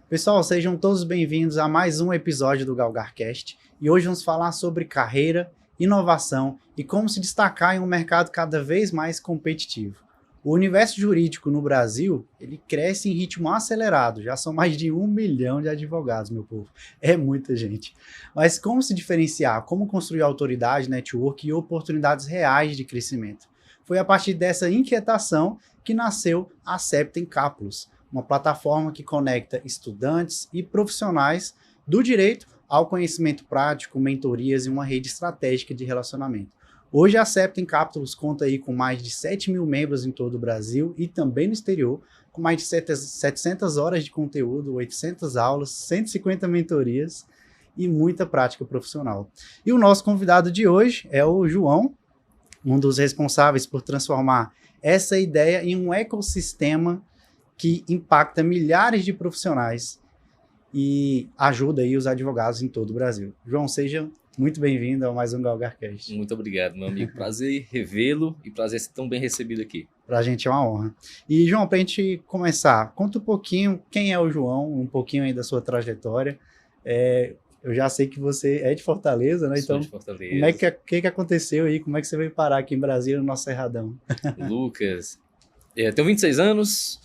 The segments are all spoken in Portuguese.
Pessoal, sejam todos bem-vindos a mais um episódio do GalgarCast e hoje vamos falar sobre carreira, inovação e como se destacar em um mercado cada vez mais competitivo. O universo jurídico no Brasil, ele cresce em ritmo acelerado, já são mais de 1 milhão de advogados, meu povo, é muita gente. Mas como se diferenciar, como construir autoridade, network e oportunidades reais de crescimento? Foi a partir dessa inquietação que nasceu a Septem Cápsulas, uma plataforma que conecta estudantes e profissionais do direito ao conhecimento prático, mentorias e uma rede estratégica de relacionamento. Hoje a Septem Cápsulas conta aí com mais de 7 mil membros em todo o Brasil e também no exterior, com mais de 700 horas de conteúdo, 800 aulas, 150 mentorias e muita prática profissional. E o nosso convidado de hoje é o João, um dos responsáveis por transformar essa ideia em um ecossistema que impacta milhares de profissionais e ajuda aí os advogados em todo o Brasil. João, seja muito bem-vindo a mais um GalgarCast. Muito obrigado, meu amigo. Prazer revê-lo e prazer ser tão bem recebido aqui. Para a gente é uma honra. E, João, para a gente começar, conta um pouquinho quem é o João, um pouquinho aí da sua trajetória. Eu já sei que você é de Fortaleza, né? Sou Então, de Fortaleza. como é que aconteceu aí? Como é que você veio parar aqui em Brasília, no nosso Cerradão? Lucas, tenho 26 anos,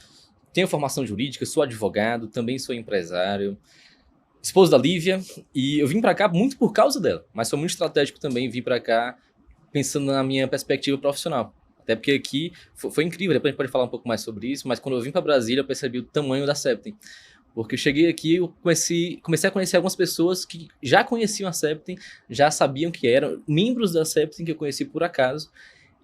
tenho formação jurídica, sou advogado, também sou empresário, esposo da Lívia, e eu vim para cá muito por causa dela, mas foi muito estratégico também vir para cá pensando na minha perspectiva profissional. Até porque aqui foi incrível, depois a gente pode falar um pouco mais sobre isso, mas quando eu vim para Brasília eu percebi o tamanho da Septem. Porque eu cheguei aqui e comecei a conhecer algumas pessoas que já conheciam a Septem, já sabiam que eram membros da Septem que eu conheci por acaso,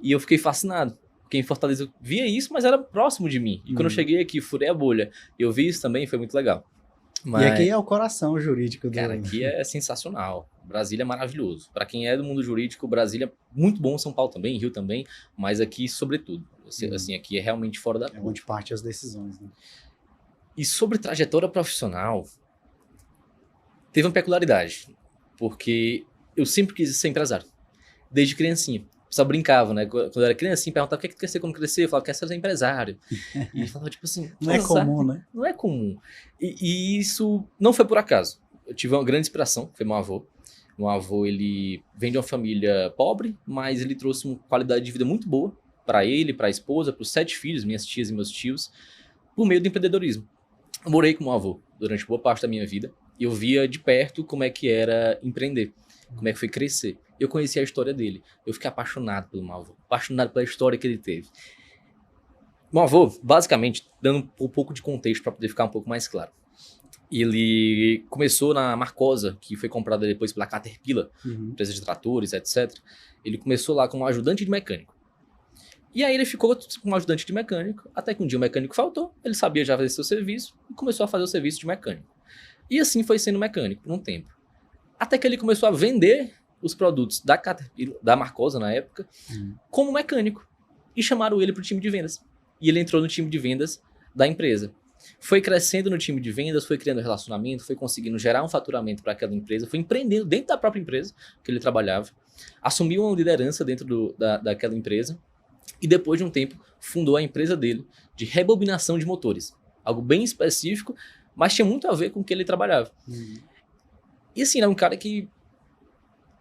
e eu fiquei fascinado. Porque em Fortaleza eu via isso, mas era próximo de mim. E quando eu cheguei aqui, furei a bolha, eu vi isso também, foi muito legal. Mas... E aqui é o coração jurídico do... Cara, aqui é sensacional. Brasília é maravilhoso. Para quem é do mundo jurídico, Brasília é muito bom, São Paulo também, Rio também, mas aqui, sobretudo. Assim, aqui é realmente fora da curva. É onde parte as decisões, né? E sobre trajetória profissional, teve uma peculiaridade, porque eu sempre quis ser empresário, desde criancinha. Só brincava, né? Quando eu era criancinha, perguntava o que é que tu quer ser quando crescer? Eu falava, quero ser empresário. E falava, tipo assim... Não é comum, né? Não é comum. E isso não foi por acaso. Eu tive uma grande inspiração, foi meu avô. Meu avô, ele vem de uma família pobre, mas ele trouxe uma qualidade de vida muito boa para ele, para a esposa, para os 7 filhos, minhas tias e meus tios, por meio do empreendedorismo. Eu morei com meu avô durante boa parte da minha vida e eu via de perto como é que era empreender, como é que foi crescer. Eu conheci a história dele. Eu fiquei apaixonado pelo meu avô, apaixonado pela história que ele teve. Meu avô, basicamente, dando um pouco de contexto para poder ficar um pouco mais claro. Ele começou na Marcosa, que foi comprada depois pela Caterpillar, empresa de tratores, etc. Ele começou lá como ajudante de mecânico. E aí ele ficou como ajudante de mecânico, até que um dia o mecânico faltou, ele sabia já fazer seu serviço e começou a fazer o serviço de mecânico. E assim foi sendo mecânico por um tempo. Até que ele começou a vender os produtos da Caterpillar, da Marcosa na época, como mecânico. E chamaram ele para o time de vendas. E ele entrou no time de vendas da empresa. Foi crescendo no time de vendas, foi criando relacionamento, foi conseguindo gerar um faturamento para aquela empresa, foi empreendendo dentro da própria empresa que ele trabalhava, assumiu uma liderança dentro daquela empresa. E depois de um tempo, fundou a empresa dele de rebobinação de motores. Algo bem específico, mas tinha muito a ver com o que ele trabalhava. E assim, era um cara que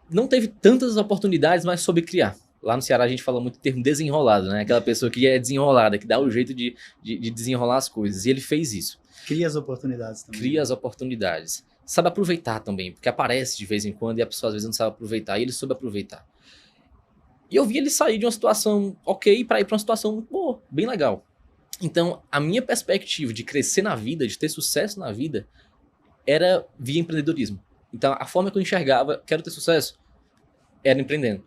não teve tantas oportunidades, mas soube criar. Lá no Ceará a gente fala muito o termo desenrolado, né? Aquela pessoa que é desenrolada, que dá o jeito de desenrolar as coisas. E ele fez isso. Cria as oportunidades também. Cria as oportunidades. Sabe aproveitar também, porque aparece de vez em quando e a pessoa às vezes não sabe aproveitar. E ele soube aproveitar. E eu vi ele sair de uma situação ok para ir para uma situação muito boa, bem legal. Então, a minha perspectiva de crescer na vida, de ter sucesso na vida, era via empreendedorismo. Então, a forma que eu enxergava, quero ter sucesso, era empreendendo.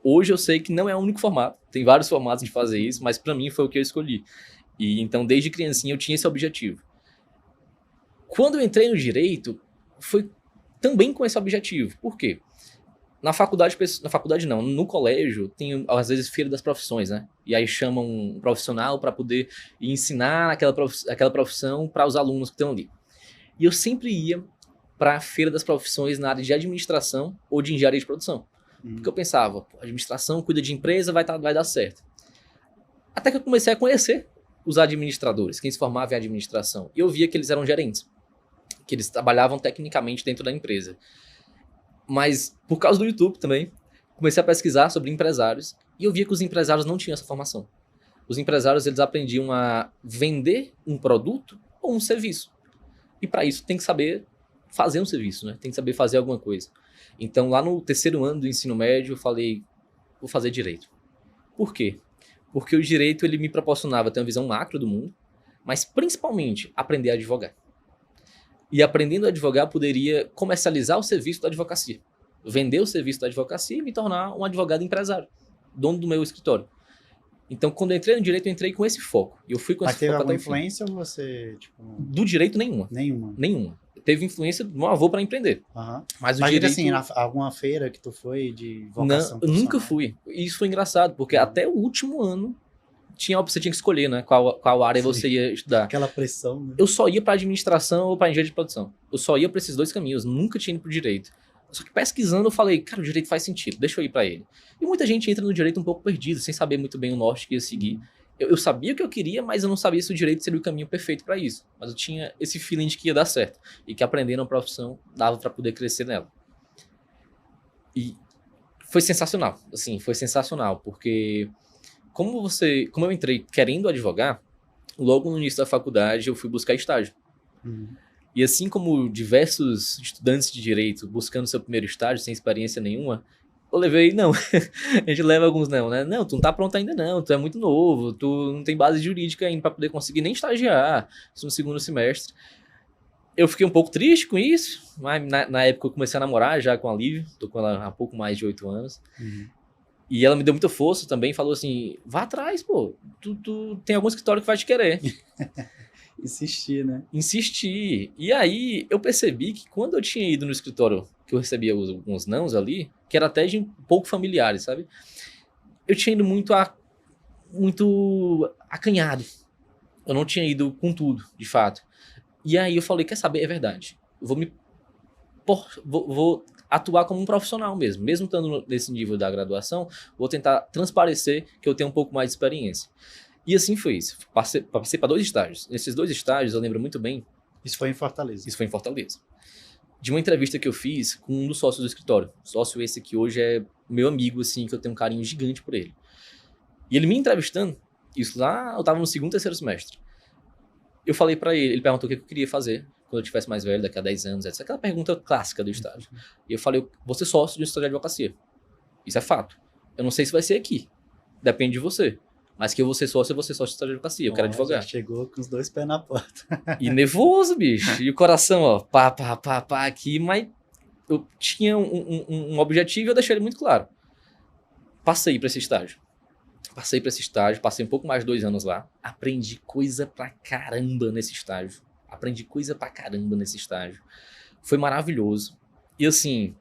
Hoje eu sei que não é o único formato, tem vários formatos de fazer isso, mas para mim foi o que eu escolhi. E então, desde criancinha, eu tinha esse objetivo. Quando eu entrei no direito, foi também com esse objetivo. Por quê? Na faculdade não, no colégio tem às vezes feira das profissões, né? E aí chamam um profissional para poder ensinar aquela profissão para os alunos que estão ali. E eu sempre ia para a feira das profissões na área de administração ou de engenharia de produção. Porque eu pensava, administração cuida de empresa, vai dar certo. Até que eu comecei a conhecer os administradores, quem se formava em administração. E eu via que eles eram gerentes. que eles trabalhavam tecnicamente dentro da empresa. Mas, por causa do YouTube também, comecei a pesquisar sobre empresários e eu via que os empresários não tinham essa formação. Os empresários, eles aprendiam a vender um produto ou um serviço. E para isso tem que saber fazer um serviço, né? Tem que saber fazer alguma coisa. Então, lá no 3º ano do ensino médio, eu falei, vou fazer direito. Por quê? Porque o direito, ele me proporcionava ter uma visão macro do mundo, mas principalmente aprender a advogar. E aprendendo a advogar, poderia comercializar o serviço da advocacia. Vender o serviço da advocacia e me tornar um advogado empresário, dono do meu escritório. Então, quando eu entrei no direito, eu entrei com esse foco. E eu fui com esse foco até o fim. Mas teve alguma influência ou você, tipo... Do direito, nenhuma. Nenhuma. Teve influência do meu avô para empreender. Mas o direito... assim, alguma feira que tu foi de vocação? Não, eu nunca fui. E isso foi engraçado, porque até o último ano você tinha que escolher, né? Qual área você ia estudar. Aquela pressão, né? Eu só ia para administração ou para engenharia de produção. Eu só ia para esses 2 caminhos. Nunca tinha ido pro direito. Só que pesquisando eu falei, cara, o direito faz sentido, deixa eu ir para ele. E muita gente entra no direito um pouco perdido, sem saber muito bem o norte que ia seguir. Eu sabia o que eu queria, mas eu não sabia se o direito seria o caminho perfeito para isso. Mas eu tinha esse feeling de que ia dar certo. E que aprender na profissão dava para poder crescer nela. E foi sensacional. Assim, foi sensacional. Porque como eu entrei querendo advogar, logo no início da faculdade eu fui buscar estágio. E assim como diversos estudantes de direito buscando seu primeiro estágio sem experiência nenhuma, eu levei, não, a gente leva alguns não, né? Não, tu não tá pronto ainda não, tu é muito novo, tu não tem base jurídica ainda pra poder conseguir nem estagiar, isso no 2º semestre. Eu fiquei um pouco triste com isso, mas na época eu comecei a namorar já com a Lívia, tô com ela há pouco mais de 8 anos. E ela me deu muita força também, falou assim, vá atrás, pô, tu tem algum escritório que vai te querer. Insistir, né? Insistir. E aí eu percebi que quando eu tinha ido no escritório, que eu recebia alguns nãos ali, que era até de um pouco familiares, sabe? Eu tinha ido muito acanhado. Eu não tinha ido com tudo, de fato. E aí eu falei, quer saber? É verdade. Eu vou atuar como um profissional mesmo estando nesse nível da graduação, vou tentar transparecer que eu tenho um pouco mais de experiência. E assim foi isso. Passei para 2 estágios. Nesses 2 estágios, eu lembro muito bem... Isso foi em Fortaleza? Isso foi em Fortaleza. De uma entrevista que eu fiz com um dos sócios do escritório. Sócio esse que hoje é meu amigo, assim, que eu tenho um carinho gigante por ele. E ele me entrevistando, isso lá, eu tava no 2º, 3º semestre. Eu falei para ele perguntou o que eu queria fazer quando eu tivesse mais velho, daqui a 10 anos, etc. Aquela pergunta clássica do estágio. E eu falei, vou ser sócio de um escritório de advocacia. Isso é fato. Eu não sei se vai ser aqui. Depende de você. Mas que eu vou ser sócio de estágio de advocacia, eu quero advogar. Já chegou com os 2 pés na porta. E nervoso, bicho. E o coração, ó, pá, aqui. Mas eu tinha um objetivo e eu deixei ele muito claro. Passei para esse estágio. Passei um pouco mais de 2 anos lá. Aprendi coisa pra caramba nesse estágio. Foi maravilhoso. E assim,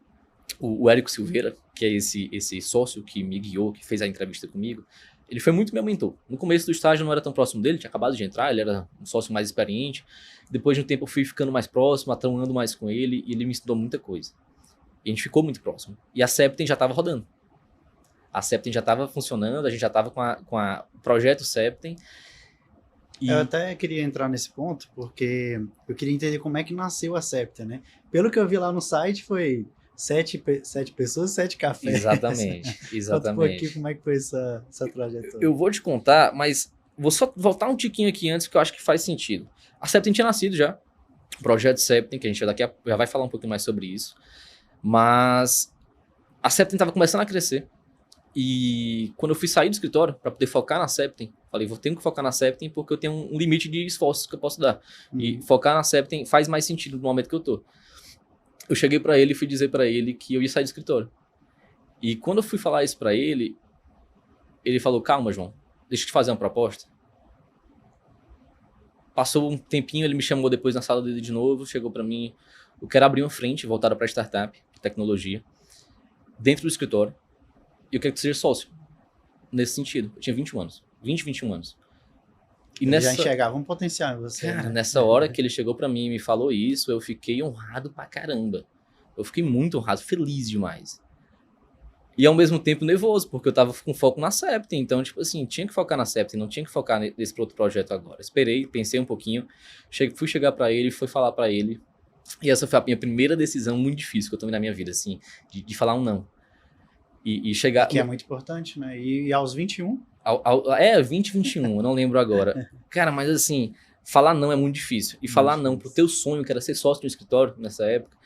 o Érico Silveira, que é esse sócio que me guiou, que fez a entrevista comigo, ele foi muito meu mentor. No começo do estágio eu não era tão próximo dele, tinha acabado de entrar, ele era um sócio mais experiente. Depois de um tempo eu fui ficando mais próximo, atuando mais com ele, e ele me ensinou muita coisa. E a gente ficou muito próximo. E a Septem já estava rodando. A Septem já estava funcionando, a gente já estava com o projeto Septem. Eu até queria entrar nesse ponto, porque eu queria entender como é que nasceu a Septem, né? Pelo que eu vi lá no site, foi 7 pessoas, 7 cafés. Exatamente. Conta um pouquinho como é que foi essa trajetória. Eu vou te contar, mas vou só voltar um tiquinho aqui antes, que eu acho que faz sentido. A Septem tinha nascido já, o projeto Septem, que a gente já vai falar um pouquinho mais sobre isso, mas a Septem estava começando a crescer, e quando eu fui sair do escritório para poder focar na Septem, falei, tenho que focar na Septem porque eu tenho um limite de esforços que eu posso dar. E focar na Septem faz mais sentido no momento que eu tô. Eu cheguei para ele e fui dizer para ele que eu ia sair do escritório. E quando eu fui falar isso para ele, ele falou, calma, João, deixa eu te fazer uma proposta. Passou um tempinho, ele me chamou depois na sala dele de novo, chegou para mim, eu quero abrir uma frente voltada para startup, tecnologia, dentro do escritório, e eu quero que você seja sócio. Nesse sentido, eu tinha 21 anos. E já enxergava um potencial em você. Cara, né? nessa hora que ele chegou pra mim e me falou isso, eu fiquei honrado pra caramba. Eu fiquei muito honrado, feliz demais. E ao mesmo tempo nervoso, porque eu tava com foco na Septem. Então, tipo assim, tinha que focar na Septem, não tinha que focar nesse outro projeto agora. Esperei, pensei um pouquinho, fui chegar pra ele, fui falar pra ele. E essa foi a minha primeira decisão muito difícil que eu tomei na minha vida, assim, de falar um não. E chegar... Que é muito importante, né? E aos 21? 20, 21, eu não lembro agora. Cara, mas assim, falar não é muito difícil. E falar não pro teu sonho, que era ser sócio no escritório nessa época,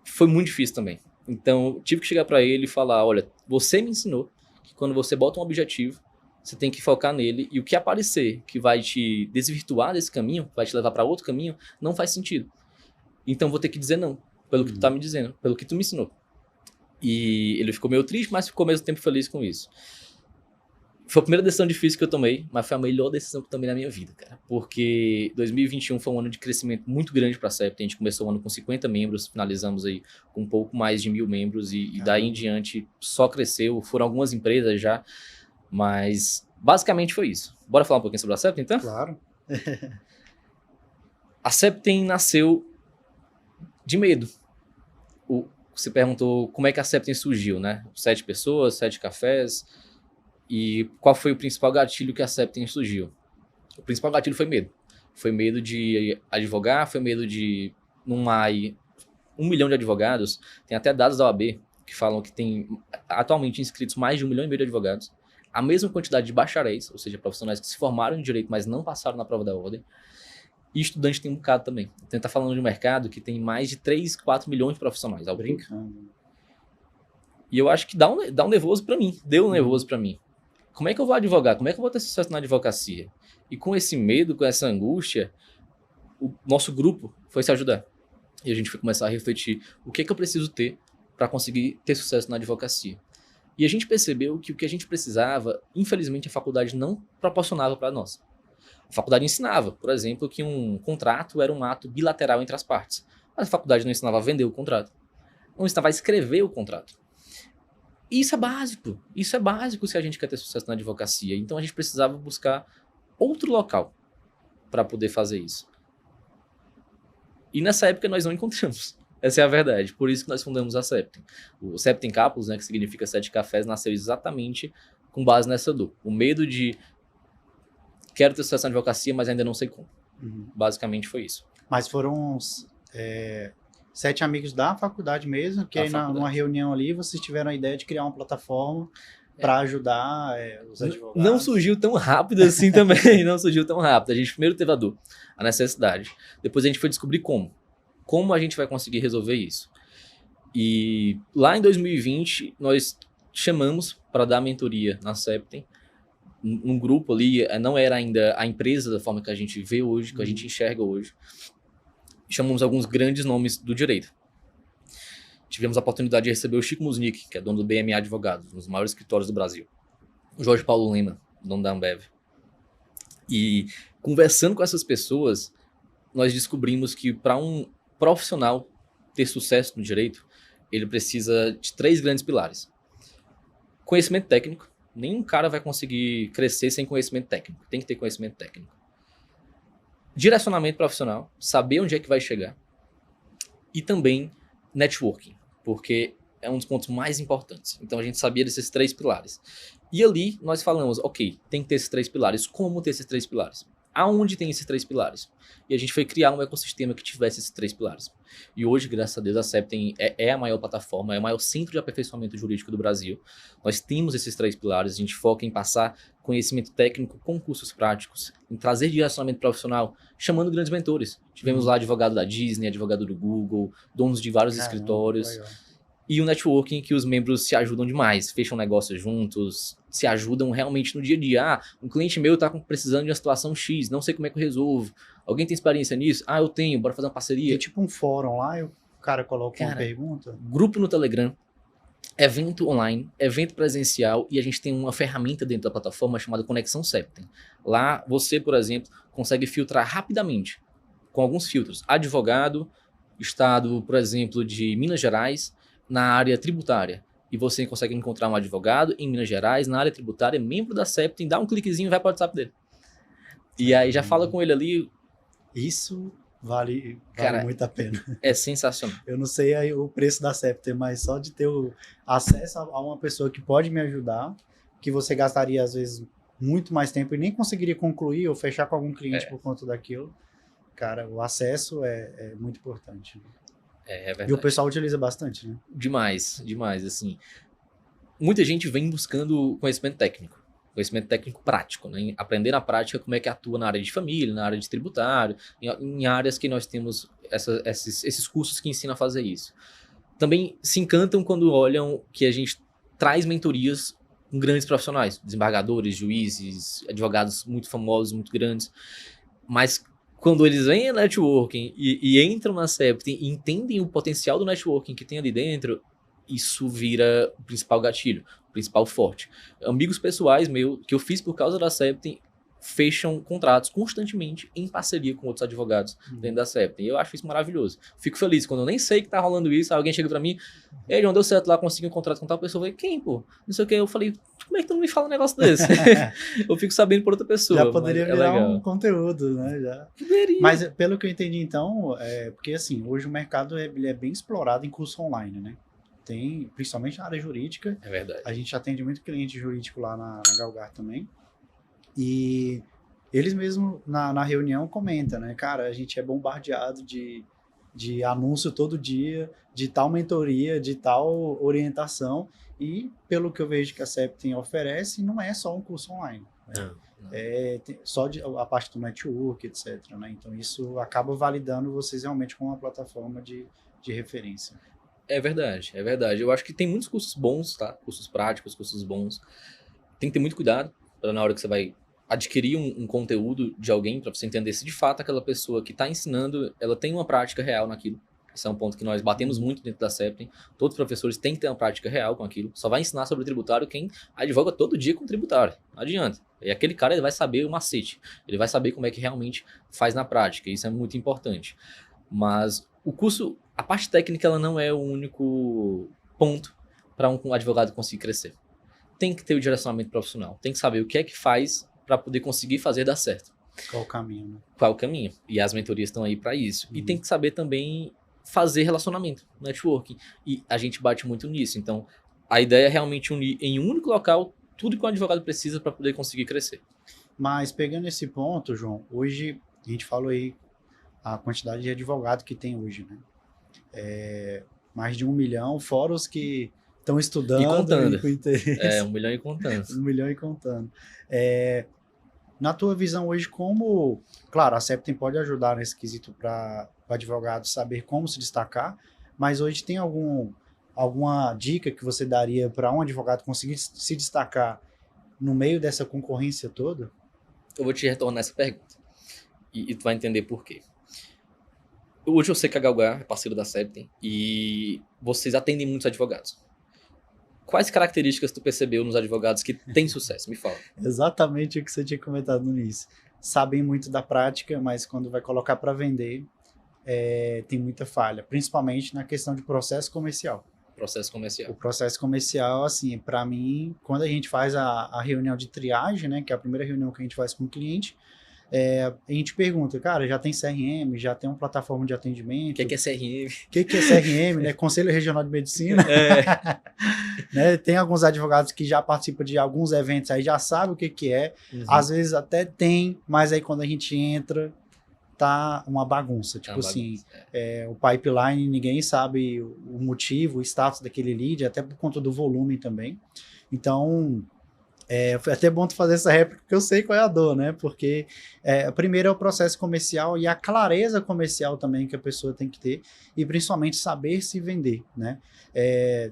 foi muito difícil também. Então, eu tive que chegar pra ele e falar, olha, você me ensinou que quando você bota um objetivo, você tem que focar nele, e o que aparecer que vai te desvirtuar desse caminho, vai te levar pra outro caminho, não faz sentido. Então, vou ter que dizer não, pelo que tu tá me dizendo, pelo que tu me ensinou. E ele ficou meio triste, mas ficou ao mesmo tempo feliz com isso. Foi a primeira decisão difícil que eu tomei, mas foi a melhor decisão que eu tomei na minha vida, cara. Porque 2021 foi um ano de crescimento muito grande para a Septem. A gente começou o ano com 50 membros, finalizamos aí com um pouco mais de 1.000 membros e daí em diante só cresceu. Foram algumas empresas já, mas basicamente foi isso. Bora falar um pouquinho sobre a Septem, então? Claro. A Septem nasceu de medo. Você perguntou como é que a Septem surgiu, né? 7 pessoas, 7 cafés... E qual foi o principal gatilho que a Septem surgiu? O principal gatilho foi medo. Foi medo de advogar, foi medo de, num MAI, 1 milhão de advogados. Tem até dados da OAB que falam que tem atualmente inscritos mais de 1,5 milhão de advogados. A mesma quantidade de bacharéis, ou seja, profissionais que se formaram em direito, mas não passaram na prova da ordem. E estudante tem um bocado também. Então, a gente está falando de um mercado que tem mais de 3, 4 milhões de profissionais. Brincando. E eu acho que dá um nervoso para mim. Deu um nervoso para mim. Como é que eu vou advogar? Como é que eu vou ter sucesso na advocacia? E com esse medo, com essa angústia, o nosso grupo foi se ajudar. E a gente foi começar a refletir o que é que eu preciso ter para conseguir ter sucesso na advocacia. E a gente percebeu que o que a gente precisava, infelizmente, a faculdade não proporcionava para nós. A faculdade ensinava, por exemplo, que um contrato era um ato bilateral entre as partes. Mas a faculdade não ensinava a vender o contrato. Não ensinava a escrever o contrato. E isso é básico se a gente quer ter sucesso na advocacia. Então a gente precisava buscar outro local para poder fazer isso. E nessa época nós não encontramos. Essa é a verdade. Por isso que nós fundamos a Septem. O Septem Campus, né, que significa 7 cafés, nasceu exatamente com base nessa dor. O medo de quero ter sucesso na advocacia, mas ainda não sei como. Basicamente foi isso. Mas foram 7 amigos da faculdade mesmo, que aí numa reunião ali vocês tiveram a ideia de criar uma plataforma para ajudar os advogados. Não surgiu tão rápido assim também, não surgiu tão rápido. A gente primeiro teve a dor, a necessidade. Depois a gente foi descobrir como a gente vai conseguir resolver isso. E lá em 2020, nós chamamos para dar mentoria na Septem, um grupo ali, não era ainda a empresa da forma que a gente vê hoje, que a gente enxerga hoje. Chamamos alguns grandes nomes do direito. Tivemos a oportunidade de receber o Chico Musnick, que é dono do BMA Advogados, um dos maiores escritórios do Brasil. O Jorge Paulo Lema, dono da Ambev. E conversando com essas pessoas, nós descobrimos que para um profissional ter sucesso no direito, ele precisa de 3 grandes pilares. Conhecimento técnico. Nenhum cara vai conseguir crescer sem conhecimento técnico. Tem que ter conhecimento técnico. Direcionamento profissional, saber onde é que vai chegar. E também networking, porque é um dos pontos mais importantes. Então a gente sabia desses 3 pilares. E ali nós falamos, ok, tem que ter esses 3 pilares. Como ter esses 3 pilares? Aonde tem esses 3 pilares? E a gente foi criar um ecossistema que tivesse esses 3 pilares. E hoje, graças a Deus, a Septem é a maior plataforma, é o maior centro de aperfeiçoamento jurídico do Brasil. Nós temos esses 3 pilares, a gente foca em passar conhecimento técnico com cursos práticos, em trazer direcionamento profissional, chamando grandes mentores. Tivemos lá advogado da Disney, advogado do Google, donos de vários escritórios. Legal. E o networking que os membros se ajudam demais, fecham negócios juntos, se ajudam realmente no dia a dia. Um cliente meu está precisando de uma situação X, não sei como é que eu resolvo. Alguém tem experiência nisso? Eu tenho, bora fazer uma parceria. Tem tipo um fórum lá, o cara coloca uma pergunta. Grupo no Telegram, evento online, evento presencial, e a gente tem uma ferramenta dentro da plataforma chamada Conexão Septem. Lá você, por exemplo, consegue filtrar rapidamente, com alguns filtros, advogado, estado, por exemplo, de Minas Gerais, na área tributária. E você consegue encontrar um advogado em Minas Gerais, na área tributária, membro da Septem, dá um cliquezinho e vai para o WhatsApp dele. E aí já fala com ele ali. Isso vale muito a pena. É sensacional. Eu não sei aí o preço da Septem, mas só de ter o acesso a uma pessoa que pode me ajudar, que você gastaria às vezes muito mais tempo e nem conseguiria concluir ou fechar com algum cliente por conta daquilo. Cara, o acesso é muito importante. É verdade. E o pessoal utiliza bastante, né? Demais, assim. Muita gente vem buscando conhecimento técnico prático, né? Aprender na prática como é que atua na área de família, na área de tributário, em áreas que nós temos esses cursos que ensinam a fazer isso. Também se encantam quando olham que a gente traz mentorias com grandes profissionais, desembargadores, juízes, advogados muito famosos, muito grandes, mas quando eles vêm a networking e entram na Septem e entendem o potencial do networking que tem ali dentro, isso vira o principal gatilho, o principal forte. Amigos pessoais meus, que eu fiz por causa da Septem, fecham contratos constantemente em parceria com outros advogados dentro da Septem. E eu acho isso maravilhoso. Fico feliz quando eu nem sei que tá rolando isso, alguém chega pra mim, ei, João, deu certo lá, consegui um contrato com tal pessoa. Eu falei, quem, pô? Não sei o que. Eu falei, como é que tu não me fala um negócio desse? Eu fico sabendo por outra pessoa. Já poderia virar um conteúdo, né? Já. Poderia. Mas pelo que eu entendi, então, porque assim, hoje o mercado ele é bem explorado em curso online, né? Tem, principalmente na área jurídica. É verdade. A gente atende muito cliente jurídico lá na Galgar também. E eles mesmo na reunião comentam, né? Cara, a gente é bombardeado de anúncio todo dia, de tal mentoria, de tal orientação. E pelo que eu vejo que a Septem oferece, não é só um curso online. Né? Não. Só a parte do network, etc. Né? Então isso acaba validando vocês realmente com uma plataforma de referência. É verdade, é verdade. Eu acho que tem muitos cursos bons, tá? Cursos práticos, cursos bons. Tem que ter muito cuidado para na hora que você vai adquirir um conteúdo de alguém, para você entender se de fato aquela pessoa que está ensinando, ela tem uma prática real naquilo. Esse é um ponto que nós batemos muito dentro da Septem. Todos os professores têm que ter uma prática real com aquilo. Só vai ensinar sobre tributário quem advoga todo dia com tributário. Não adianta. E aquele cara ele vai saber o macete. Ele vai saber como é que realmente faz na prática. Isso é muito importante. Mas o curso, a parte técnica, ela não é o único ponto para um advogado conseguir crescer. Tem que ter o direcionamento profissional. Tem que saber o que é que faz para poder conseguir fazer dar certo. Qual o caminho, né? Qual o caminho. E as mentorias estão aí para isso. E tem que saber também fazer relacionamento, networking. E a gente bate muito nisso. Então, a ideia é realmente unir em um único local tudo que um advogado precisa para poder conseguir crescer. Mas pegando esse ponto, João, hoje a gente falou aí a quantidade de advogado que tem hoje, né? Mais de 1 milhão, fora os que estão estudando. E contando. Com interesse. 1 milhão e contando. 1 milhão e contando. Na tua visão hoje, como... Claro, a Septem pode ajudar nesse quesito para o advogado saber como se destacar, mas hoje tem alguma dica que você daria para um advogado conseguir se destacar no meio dessa concorrência toda? Eu vou te retornar essa pergunta. E tu vai entender por quê. Hoje eu sei que a Galgar é parceiro da Septem e vocês atendem muitos advogados. Quais características tu percebeu nos advogados que têm sucesso? Me fala. Exatamente o que você tinha comentado no início. Sabem muito da prática, mas quando vai colocar para vender, tem muita falha, principalmente na questão de processo comercial. Processo comercial. O processo comercial, assim, para mim, quando a gente faz a reunião de triagem, né, que é a primeira reunião que a gente faz com o cliente, a gente pergunta, cara, já tem CRM, já tem uma plataforma de atendimento? O que é CRM? O que é CRM, né? Conselho Regional de Medicina. Né? Tem alguns advogados que já participam de alguns eventos aí, já sabem o que é. Uhum. Às vezes até tem, mas aí quando a gente entra, tá uma bagunça. Tipo assim, o pipeline, ninguém sabe o motivo, o status daquele lead, até por conta do volume também. Então... foi até bom tu fazer essa réplica, porque eu sei qual é a dor, né? Porque primeiro é o processo comercial e a clareza comercial também que a pessoa tem que ter, e principalmente saber se vender, né?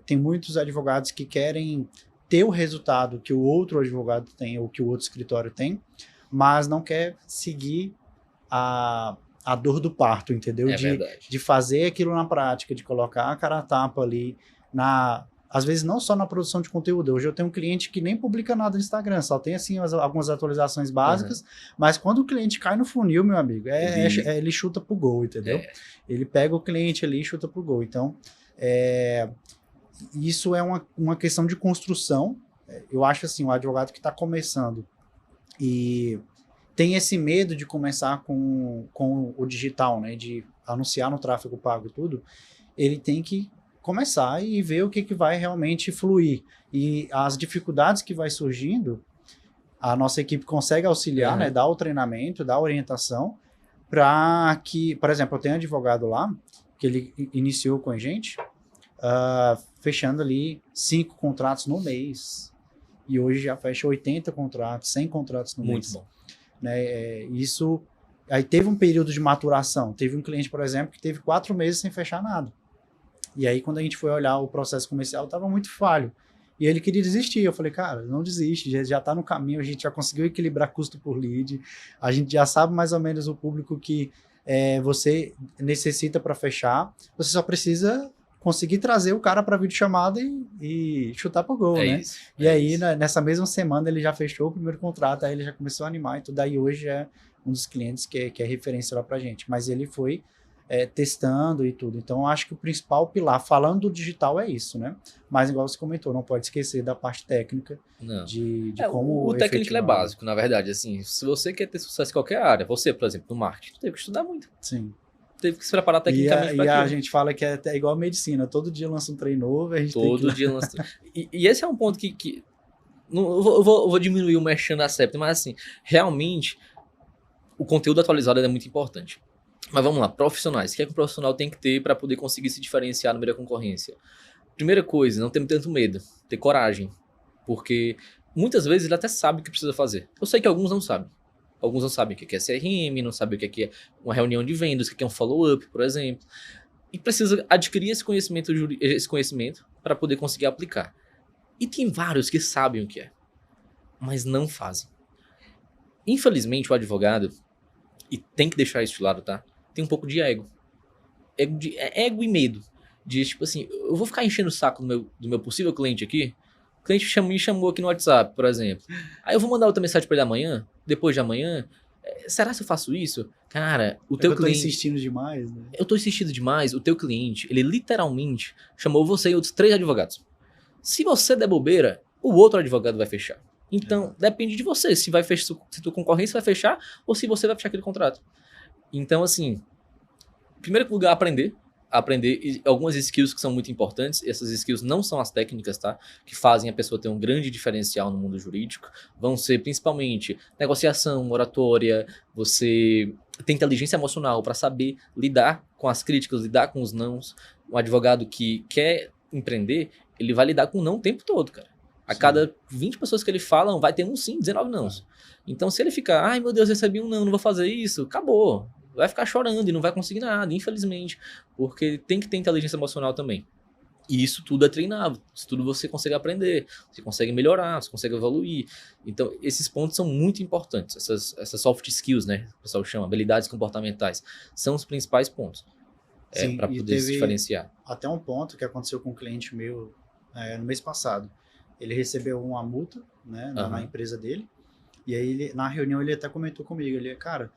Tem muitos advogados que querem ter o resultado que o outro advogado tem ou que o outro escritório tem, mas não quer seguir a dor do parto, entendeu? De fazer aquilo na prática, de colocar a cara a tapa ali às vezes não só na produção de conteúdo. Hoje eu tenho um cliente que nem publica nada no Instagram, só tem assim algumas atualizações básicas, mas quando o cliente cai no funil, meu amigo, ele chuta pro gol, entendeu? Ele pega o cliente ali e chuta pro gol. Então, isso é uma questão de construção. Eu acho assim, o advogado que está começando e tem esse medo de começar com o digital, né, de anunciar no tráfego pago e tudo, ele tem que começar e ver o que vai realmente fluir. E as dificuldades que vai surgindo, a nossa equipe consegue auxiliar, né, dar o treinamento, dar a orientação, para que, por exemplo, eu tenho um advogado lá, que ele iniciou com a gente, fechando ali 5 contratos no mês. E hoje já fecha 80 contratos, 100 contratos no mês. Muito bom. Né? Isso, aí teve um período de maturação. Teve um cliente, por exemplo, que teve 4 meses sem fechar nada. E aí, quando a gente foi olhar o processo comercial, estava muito falho. E ele queria desistir. Eu falei, cara, não desiste, já está no caminho, a gente já conseguiu equilibrar custo por lead, a gente já sabe mais ou menos o público que você necessita para fechar, você só precisa conseguir trazer o cara para videochamada e chutar pro gol, né? Isso, e aí, nessa mesma semana, ele já fechou o primeiro contrato, aí ele já começou a animar e tudo. Aí hoje é um dos clientes que é referência lá pra gente. Mas ele foi testando e tudo. Então, eu acho que o principal pilar, falando do digital, é isso, né? Mas, igual você comentou, não pode esquecer da parte técnica de como o técnico é básico, na verdade. Assim, se você quer ter sucesso em qualquer área, você, por exemplo, no marketing, teve que estudar muito. Sim. Teve que se preparar tecnicamente para aquilo. E a gente fala que é igual a medicina, todo dia lança um treino novo, a gente todo dia lança. E esse é um ponto que não, eu vou diminuir o merchan da Septa, mas assim, realmente o conteúdo atualizado é muito importante. Mas vamos lá, profissionais. O que é que o profissional tem que ter para poder conseguir se diferenciar no meio da concorrência? Primeira coisa, não ter tanto medo, ter coragem. Porque muitas vezes ele até sabe o que precisa fazer. Eu sei que alguns não sabem. Alguns não sabem o que é CRM, não sabem o que é uma reunião de vendas, o que é um follow-up, por exemplo. E precisa adquirir esse conhecimento para poder conseguir aplicar. E tem vários que sabem o que é, mas não fazem. Infelizmente, o advogado, e tem que deixar isso de lado, tá? Tem um pouco de ego. Ego e medo. De tipo assim, eu vou ficar enchendo o saco do meu possível cliente aqui. O cliente me chamou aqui no WhatsApp, por exemplo. Aí eu vou mandar outra mensagem para ele amanhã, depois de amanhã. Será que eu faço isso? Cara, o teu cliente... Eu tô insistindo demais, né? Eu tô insistindo demais. O teu cliente, ele literalmente chamou você e outros 3 advogados. Se você der bobeira, o outro advogado vai fechar. Então, depende de você. Se tua concorrência vai fechar ou se você vai fechar aquele contrato. Então, assim, primeiro lugar, aprender algumas skills que são muito importantes. Essas skills não são as técnicas, tá? Que fazem a pessoa ter um grande diferencial no mundo jurídico. Vão ser principalmente negociação, oratória, você tem inteligência emocional para saber lidar com as críticas, lidar com os nãos. Um advogado que quer empreender, ele vai lidar com o não o tempo todo, cara. A cada 20 pessoas que ele fala, vai ter um sim, 19 nãos. Então, se ele ficar, ai meu Deus, recebi um não vou fazer isso, acabou. Vai ficar chorando e não vai conseguir nada, infelizmente. Porque tem que ter inteligência emocional também. E isso tudo é treinável. Isso tudo você consegue aprender. Você consegue melhorar, você consegue evoluir. Então, esses pontos são muito importantes. Essas soft skills, né? O pessoal chama, habilidades comportamentais. São os principais pontos para poder se diferenciar. Até um ponto que aconteceu com um cliente meu no mês passado. Ele recebeu uma multa, né, na empresa dele. E aí, na reunião, ele até comentou comigo. Ele, cara...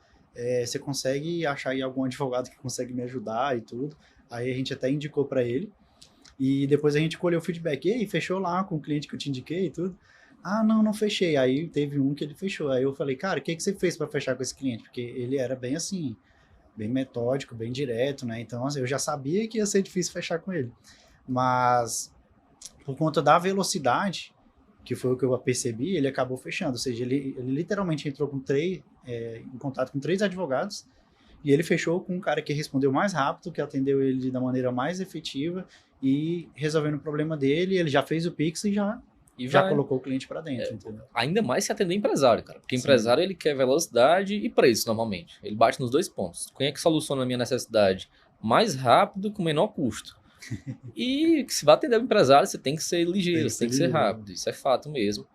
você consegue achar aí algum advogado que consegue me ajudar e tudo. Aí a gente até indicou para ele. E depois a gente colheu o feedback. E aí, fechou lá com o cliente que eu te indiquei e tudo? Ah, não fechei. Aí teve um que ele fechou. Aí eu falei, cara, o que você fez para fechar com esse cliente? Porque ele era bem assim, bem metódico, bem direto, né? Então, assim, eu já sabia que ia ser difícil fechar com ele. Mas, por conta da velocidade, que foi o que eu percebi, ele acabou fechando. Ou seja, ele literalmente entrou com em contato com 3 advogados e ele fechou com um cara que respondeu mais rápido, que atendeu ele da maneira mais efetiva e resolvendo o problema dele. Ele já fez o Pix e já colocou o cliente para dentro. Entendeu? Ainda mais se atender empresário, cara. Porque empresário, ele quer velocidade e preço, normalmente. Ele bate nos 2 pontos. Quem é que soluciona a minha necessidade mais rápido, com menor custo? E se vai atender o empresário, você tem que ser ligeiro, você tem que ser rápido. Isso é fato mesmo.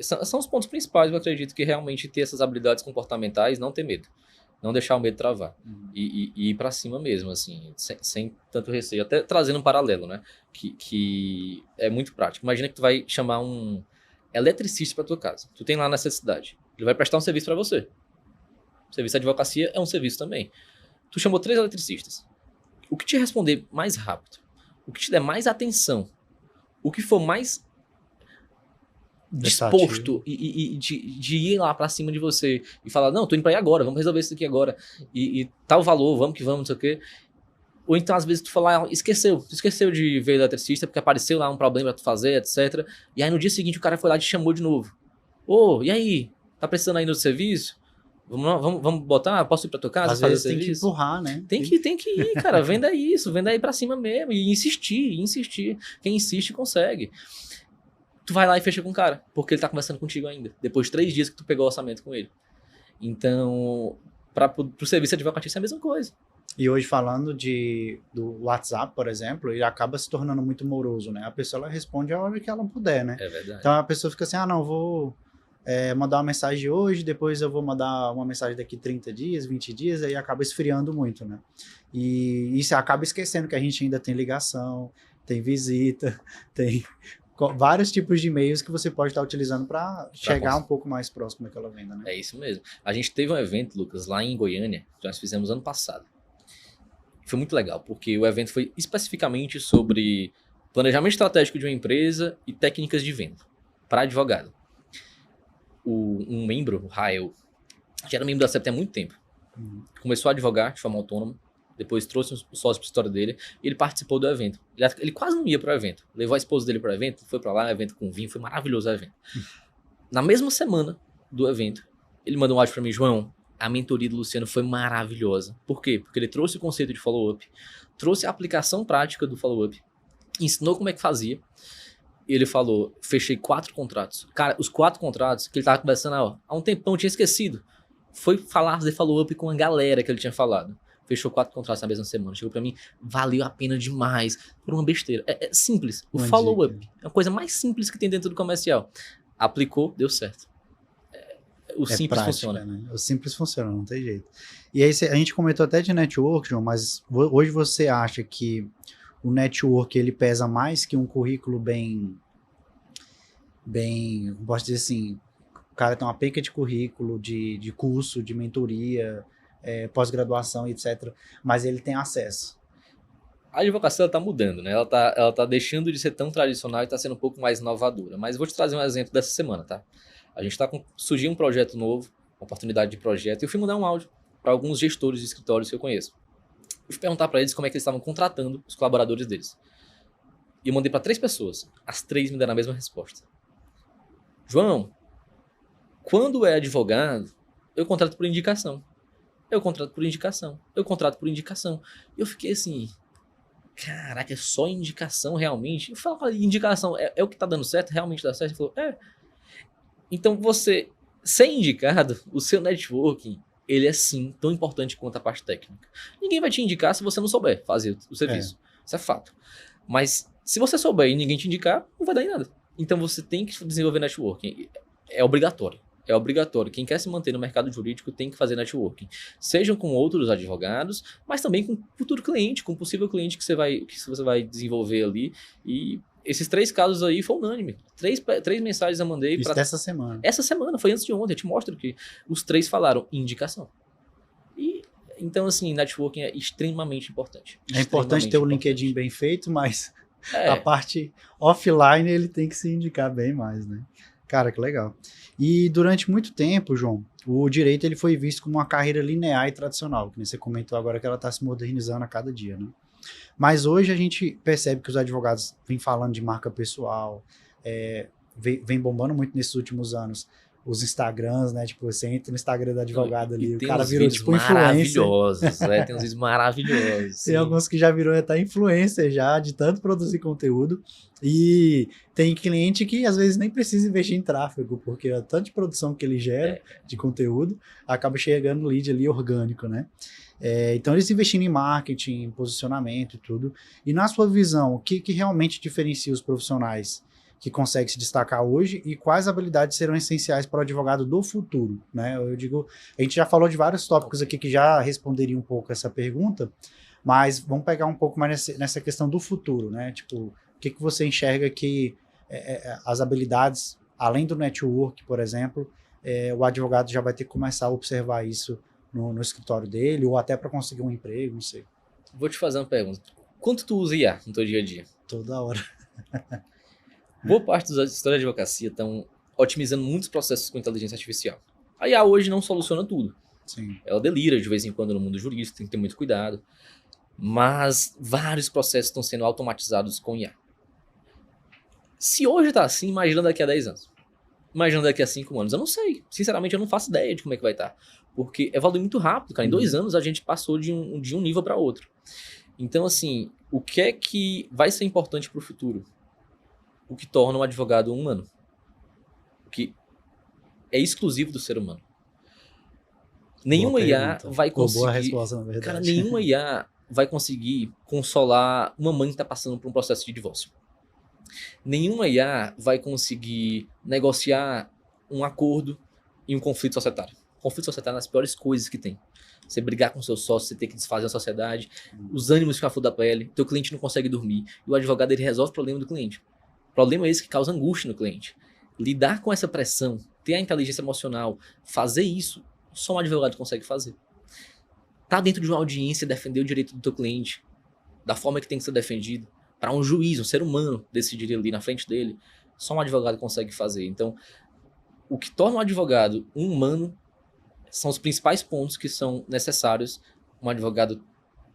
São os pontos principais, eu acredito, que realmente ter essas habilidades comportamentais, não ter medo. Não deixar o medo travar. E ir pra cima mesmo, assim, sem tanto receio. Até trazendo um paralelo, né? Que é muito prático. Imagina que tu vai chamar um eletricista pra tua casa. Tu tem lá a necessidade. Ele vai prestar um serviço pra você. O serviço de advocacia é um serviço também. Tu chamou 3 eletricistas. O que te responder mais rápido, o que te der mais atenção, o que for mais disposto e de ir lá pra cima de você e falar, não, tô indo pra aí agora, vamos resolver isso aqui agora, e tal valor, vamos que vamos, não sei o quê. Ou então, às vezes, tu falar, esqueceu de ver o eletricista porque apareceu lá um problema pra tu fazer, etc. E aí, no dia seguinte, o cara foi lá e te chamou de novo. E aí? Tá precisando ainda do serviço? Vamos botar? Posso ir pra tua casa? Às fazer vezes o tem que serviço? empurrar, né? Tem que ir, cara. Venda isso, venda aí pra cima mesmo. E insistir. Quem insiste, consegue. Tu vai lá e fecha com o cara, porque ele tá conversando contigo ainda. Depois de 3 dias que tu pegou o orçamento com ele. Então, pro serviço advocatício é a mesma coisa. E hoje falando do WhatsApp, por exemplo, ele acaba se tornando muito moroso, né? A pessoa ela responde a hora que ela puder, né? É verdade. Então a pessoa fica assim, não, vou mandar uma mensagem hoje, depois eu vou mandar uma mensagem daqui 30 dias, 20 dias, aí acaba esfriando muito, né? E isso acaba esquecendo que a gente ainda tem ligação, tem visita, tem vários tipos de e-mails que você pode estar utilizando para chegar um pouco mais próximo daquela venda, né? É isso mesmo. A gente teve um evento, Lucas, lá em Goiânia, que nós fizemos ano passado. Foi muito legal, porque o evento foi especificamente sobre planejamento estratégico de uma empresa e técnicas de venda para advogado. Um membro, o Rael, já era membro da CEPT há muito tempo. Começou a advogar de forma autônoma, depois trouxe o sócio para a história dele e ele participou do evento. Ele quase não ia para o evento. Levou a esposa dele para o evento, foi para lá, evento com vinho, foi maravilhoso o evento. Na mesma semana do evento, ele mandou um áudio para mim, João, a mentoria do Luciano foi maravilhosa. Por quê? Porque ele trouxe o conceito de follow-up, trouxe a aplicação prática do follow-up, ensinou como é que fazia. E ele falou, fechei 4 contratos. Cara, os 4 contratos que ele tava conversando há um tempão, tinha esquecido. Foi fazer follow-up com a galera que ele tinha falado. Fechou 4 contratos na mesma semana. Chegou pra mim, valeu a pena demais. Por uma besteira. É simples. O follow-up é a coisa mais simples que tem dentro do comercial. Aplicou, deu certo. O simples prática, funciona. Né? O simples funciona, não tem jeito. E aí a gente comentou até de network, João, mas hoje você acha que o network ele pesa mais que um currículo bem, posso dizer assim, o cara tem uma penca de currículo, de curso, de mentoria, pós-graduação, etc. Mas ele tem acesso. A advocacia está mudando, né? Ela tá deixando de ser tão tradicional e está sendo um pouco mais inovadora. Mas eu vou te trazer um exemplo dessa semana, tá? A gente surgiu um projeto novo, uma oportunidade de projeto, e eu fui mandar um áudio para alguns gestores de escritórios que eu conheço. Eu fui perguntar para eles como é que eles estavam contratando os colaboradores deles. E eu mandei para 3 pessoas. As 3 me deram a mesma resposta. João, quando é advogado, eu contrato por indicação. Eu contrato por indicação. E eu fiquei assim, caraca, é só indicação realmente? Eu falei, indicação é o que tá dando certo? Realmente dá certo? Ele falou, Então você, ser indicado, o seu networking, ele é sim tão importante quanto a parte técnica. Ninguém vai te indicar se você não souber fazer o serviço. Isso é fato. Mas se você souber e ninguém te indicar, não vai dar em nada. Então você tem que desenvolver networking. É obrigatório. É obrigatório. Quem quer se manter no mercado jurídico tem que fazer networking. Sejam com outros advogados, mas também com futuro cliente, com possível cliente que você vai desenvolver ali. E esses 3 casos aí foi unânime. 3 mensagens eu mandei. Isso dessa semana. Essa semana, foi antes de ontem. Eu te mostro que os 3 falaram indicação. E então, assim, networking é extremamente importante. É importante ter o LinkedIn bem feito, mas a parte offline ele tem que se indicar bem mais, né? Cara, que legal. E durante muito tempo, João, o direito ele foi visto como uma carreira linear e tradicional, que você comentou agora que ela está se modernizando a cada dia, né? Mas hoje a gente percebe que os advogados vêm falando de marca pessoal, vem bombando muito nesses últimos anos os Instagrams, né? Tipo, você entra no Instagram do advogado ali, o cara virou tipo influencer. Maravilhosos, tem uns vídeos maravilhosos. Tem alguns que já virou até influencer já, de tanto produzir conteúdo. E tem cliente que às vezes nem precisa investir em tráfego, porque a tanta produção que ele gera de conteúdo, acaba chegando lead ali orgânico, né? Então eles investindo em marketing, em posicionamento e tudo. E na sua visão, o que realmente diferencia os profissionais que conseguem se destacar hoje e quais habilidades serão essenciais para o advogado do futuro, né? Eu digo, a gente já falou de vários tópicos aqui que já responderiam um pouco essa pergunta, mas vamos pegar um pouco mais nessa questão do futuro, né? Tipo, o que você enxerga que as habilidades, além do network, por exemplo, o advogado já vai ter que começar a observar isso no escritório dele, ou até para conseguir um emprego, não sei. Vou te fazer uma pergunta. Quanto tu usa IA no teu dia a dia? Toda hora. Boa parte dos escritórios de advocacia estão otimizando muitos processos com inteligência artificial. A IA hoje não soluciona tudo. Sim. Ela delira de vez em quando no mundo jurídico, tem que ter muito cuidado. Mas vários processos estão sendo automatizados com IA. Se hoje está assim, imagina daqui a 10 anos. Imaginando daqui a 5 anos, eu não sei. Sinceramente, eu não faço ideia de como é que vai estar. Porque evolui muito rápido, cara. Em 2 anos, a gente passou de um nível para outro. Então, assim, o que é que vai ser importante para o futuro? O que torna um advogado humano. O que é exclusivo do ser humano. Nenhuma IA vai conseguir... Boa resposta, na verdade. Cara, nenhuma IA vai conseguir consolar uma mãe que está passando por um processo de divórcio. Nenhuma IA vai conseguir negociar um acordo em um conflito societário. Conflito societário é uma das piores coisas que tem. Você brigar com seu sócio, você ter que desfazer a sociedade, os ânimos ficam à flor da pele, teu cliente não consegue dormir, e o advogado ele resolve o problema do cliente. O problema é esse que causa angústia no cliente. Lidar com essa pressão, ter a inteligência emocional, fazer isso, só um advogado consegue fazer. Tá dentro de uma audiência, defender o direito do teu cliente, da forma que tem que ser defendido, para um juiz, um ser humano, decidir ali na frente dele, só um advogado consegue fazer. Então, o que torna um advogado um humano são os principais pontos que são necessários um advogado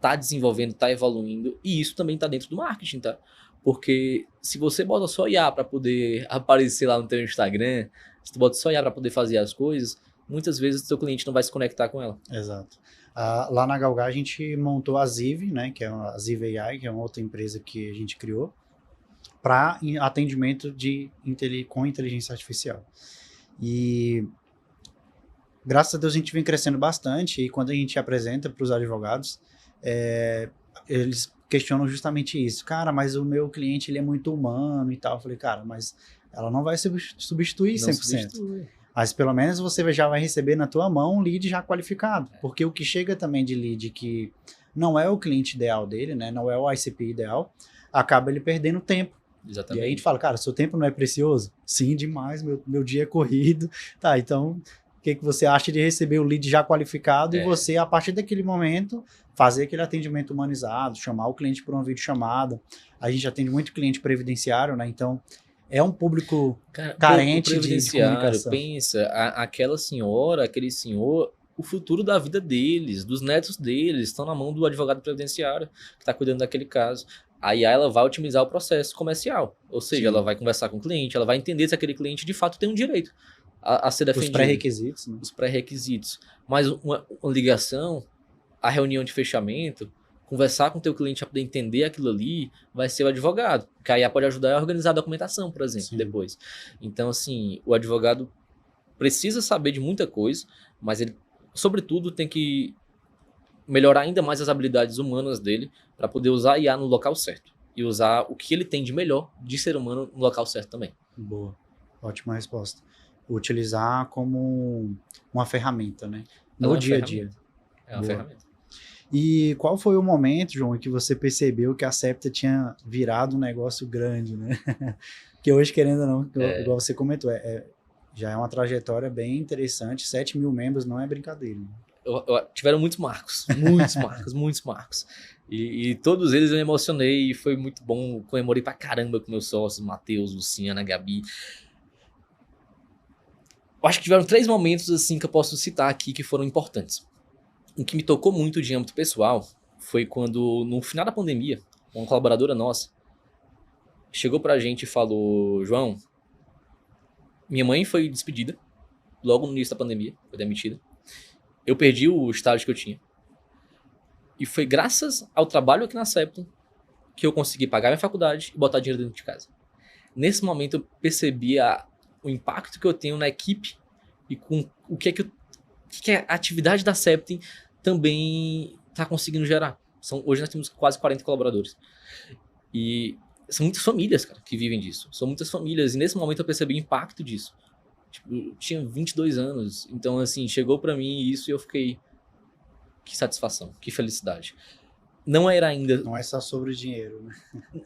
tá desenvolvendo, tá evoluindo, e isso também tá dentro do marketing, tá? Porque se você bota só IA para poder aparecer lá no teu Instagram, se tu bota só IA para poder fazer as coisas, muitas vezes o teu cliente não vai se conectar com ela. Exato. Lá na Galgar a gente montou a Ziv, né, que é a Ziv AI, que é uma outra empresa que a gente criou para atendimento com inteligência artificial. E graças a Deus a gente vem crescendo bastante, e quando a gente apresenta para os advogados, eles questionam justamente isso. Cara, mas o meu cliente ele é muito humano e tal. Eu falei, cara, mas ela não vai substituir 100%. Não substitui. Mas pelo menos você já vai receber na tua mão um lead já qualificado. Porque o que chega também de lead que não é o cliente ideal dele, né? Não é o ICP ideal, acaba ele perdendo tempo. Exatamente. E aí a gente fala, cara, seu tempo não é precioso? Sim, demais, meu dia é corrido. Tá, então o que você acha de receber o lead já qualificado e você, a partir daquele momento, fazer aquele atendimento humanizado, chamar o cliente por uma videochamada. A gente atende muito cliente previdenciário, né? Então, é um público carente de comunicação. Pensa, aquela senhora, aquele senhor, o futuro da vida deles, dos netos deles, estão na mão do advogado previdenciário que está cuidando daquele caso. A IA ela vai otimizar o processo comercial, ou seja, ela vai conversar com o cliente, ela vai entender se aquele cliente de fato tem um direito a ser defendido. Os pré-requisitos, né? Os pré-requisitos. Mas uma ligação, a reunião de fechamento, conversar com o teu cliente para poder entender aquilo ali, vai ser o advogado. Que aí pode ajudar a organizar a documentação, por exemplo, depois. Então, assim, o advogado precisa saber de muita coisa, mas ele, sobretudo, tem que melhorar ainda mais as habilidades humanas dele para poder usar a IA no local certo. E usar o que ele tem de melhor de ser humano no local certo também. Boa. Ótima resposta. Utilizar como uma ferramenta, né? No dia a dia. É uma ferramenta. E qual foi o momento, João, em que você percebeu que a Septa tinha virado um negócio grande, né? Que hoje, querendo ou não, igual você comentou, já é uma trajetória bem interessante. 7.000 membros não é brincadeira. Né? Tiveram muitos marcos. Muitos marcos. E todos eles eu me emocionei e foi muito bom. Comemorei pra caramba com meus sócios, Matheus, Luciana, Gabi. Eu acho que tiveram 3 momentos assim que eu posso citar aqui que foram importantes. O que me tocou muito de âmbito pessoal foi quando, no final da pandemia, uma colaboradora nossa chegou pra gente e falou: João, minha mãe foi despedida logo no início da pandemia, foi demitida. Eu perdi o estágio que eu tinha. E foi graças ao trabalho aqui na Septon que eu consegui pagar minha faculdade e botar dinheiro dentro de casa. Nesse momento eu percebi o impacto que eu tenho na equipe e com o que a atividade da Septon também está conseguindo gerar. Hoje nós temos quase 40 colaboradores. E são muitas famílias, cara, que vivem disso. São muitas famílias. E nesse momento eu percebi o impacto disso. Tipo, eu tinha 22 anos. Então, assim, chegou para mim isso e eu fiquei... Que satisfação, que felicidade. Não era ainda... Não é só sobre o dinheiro, né?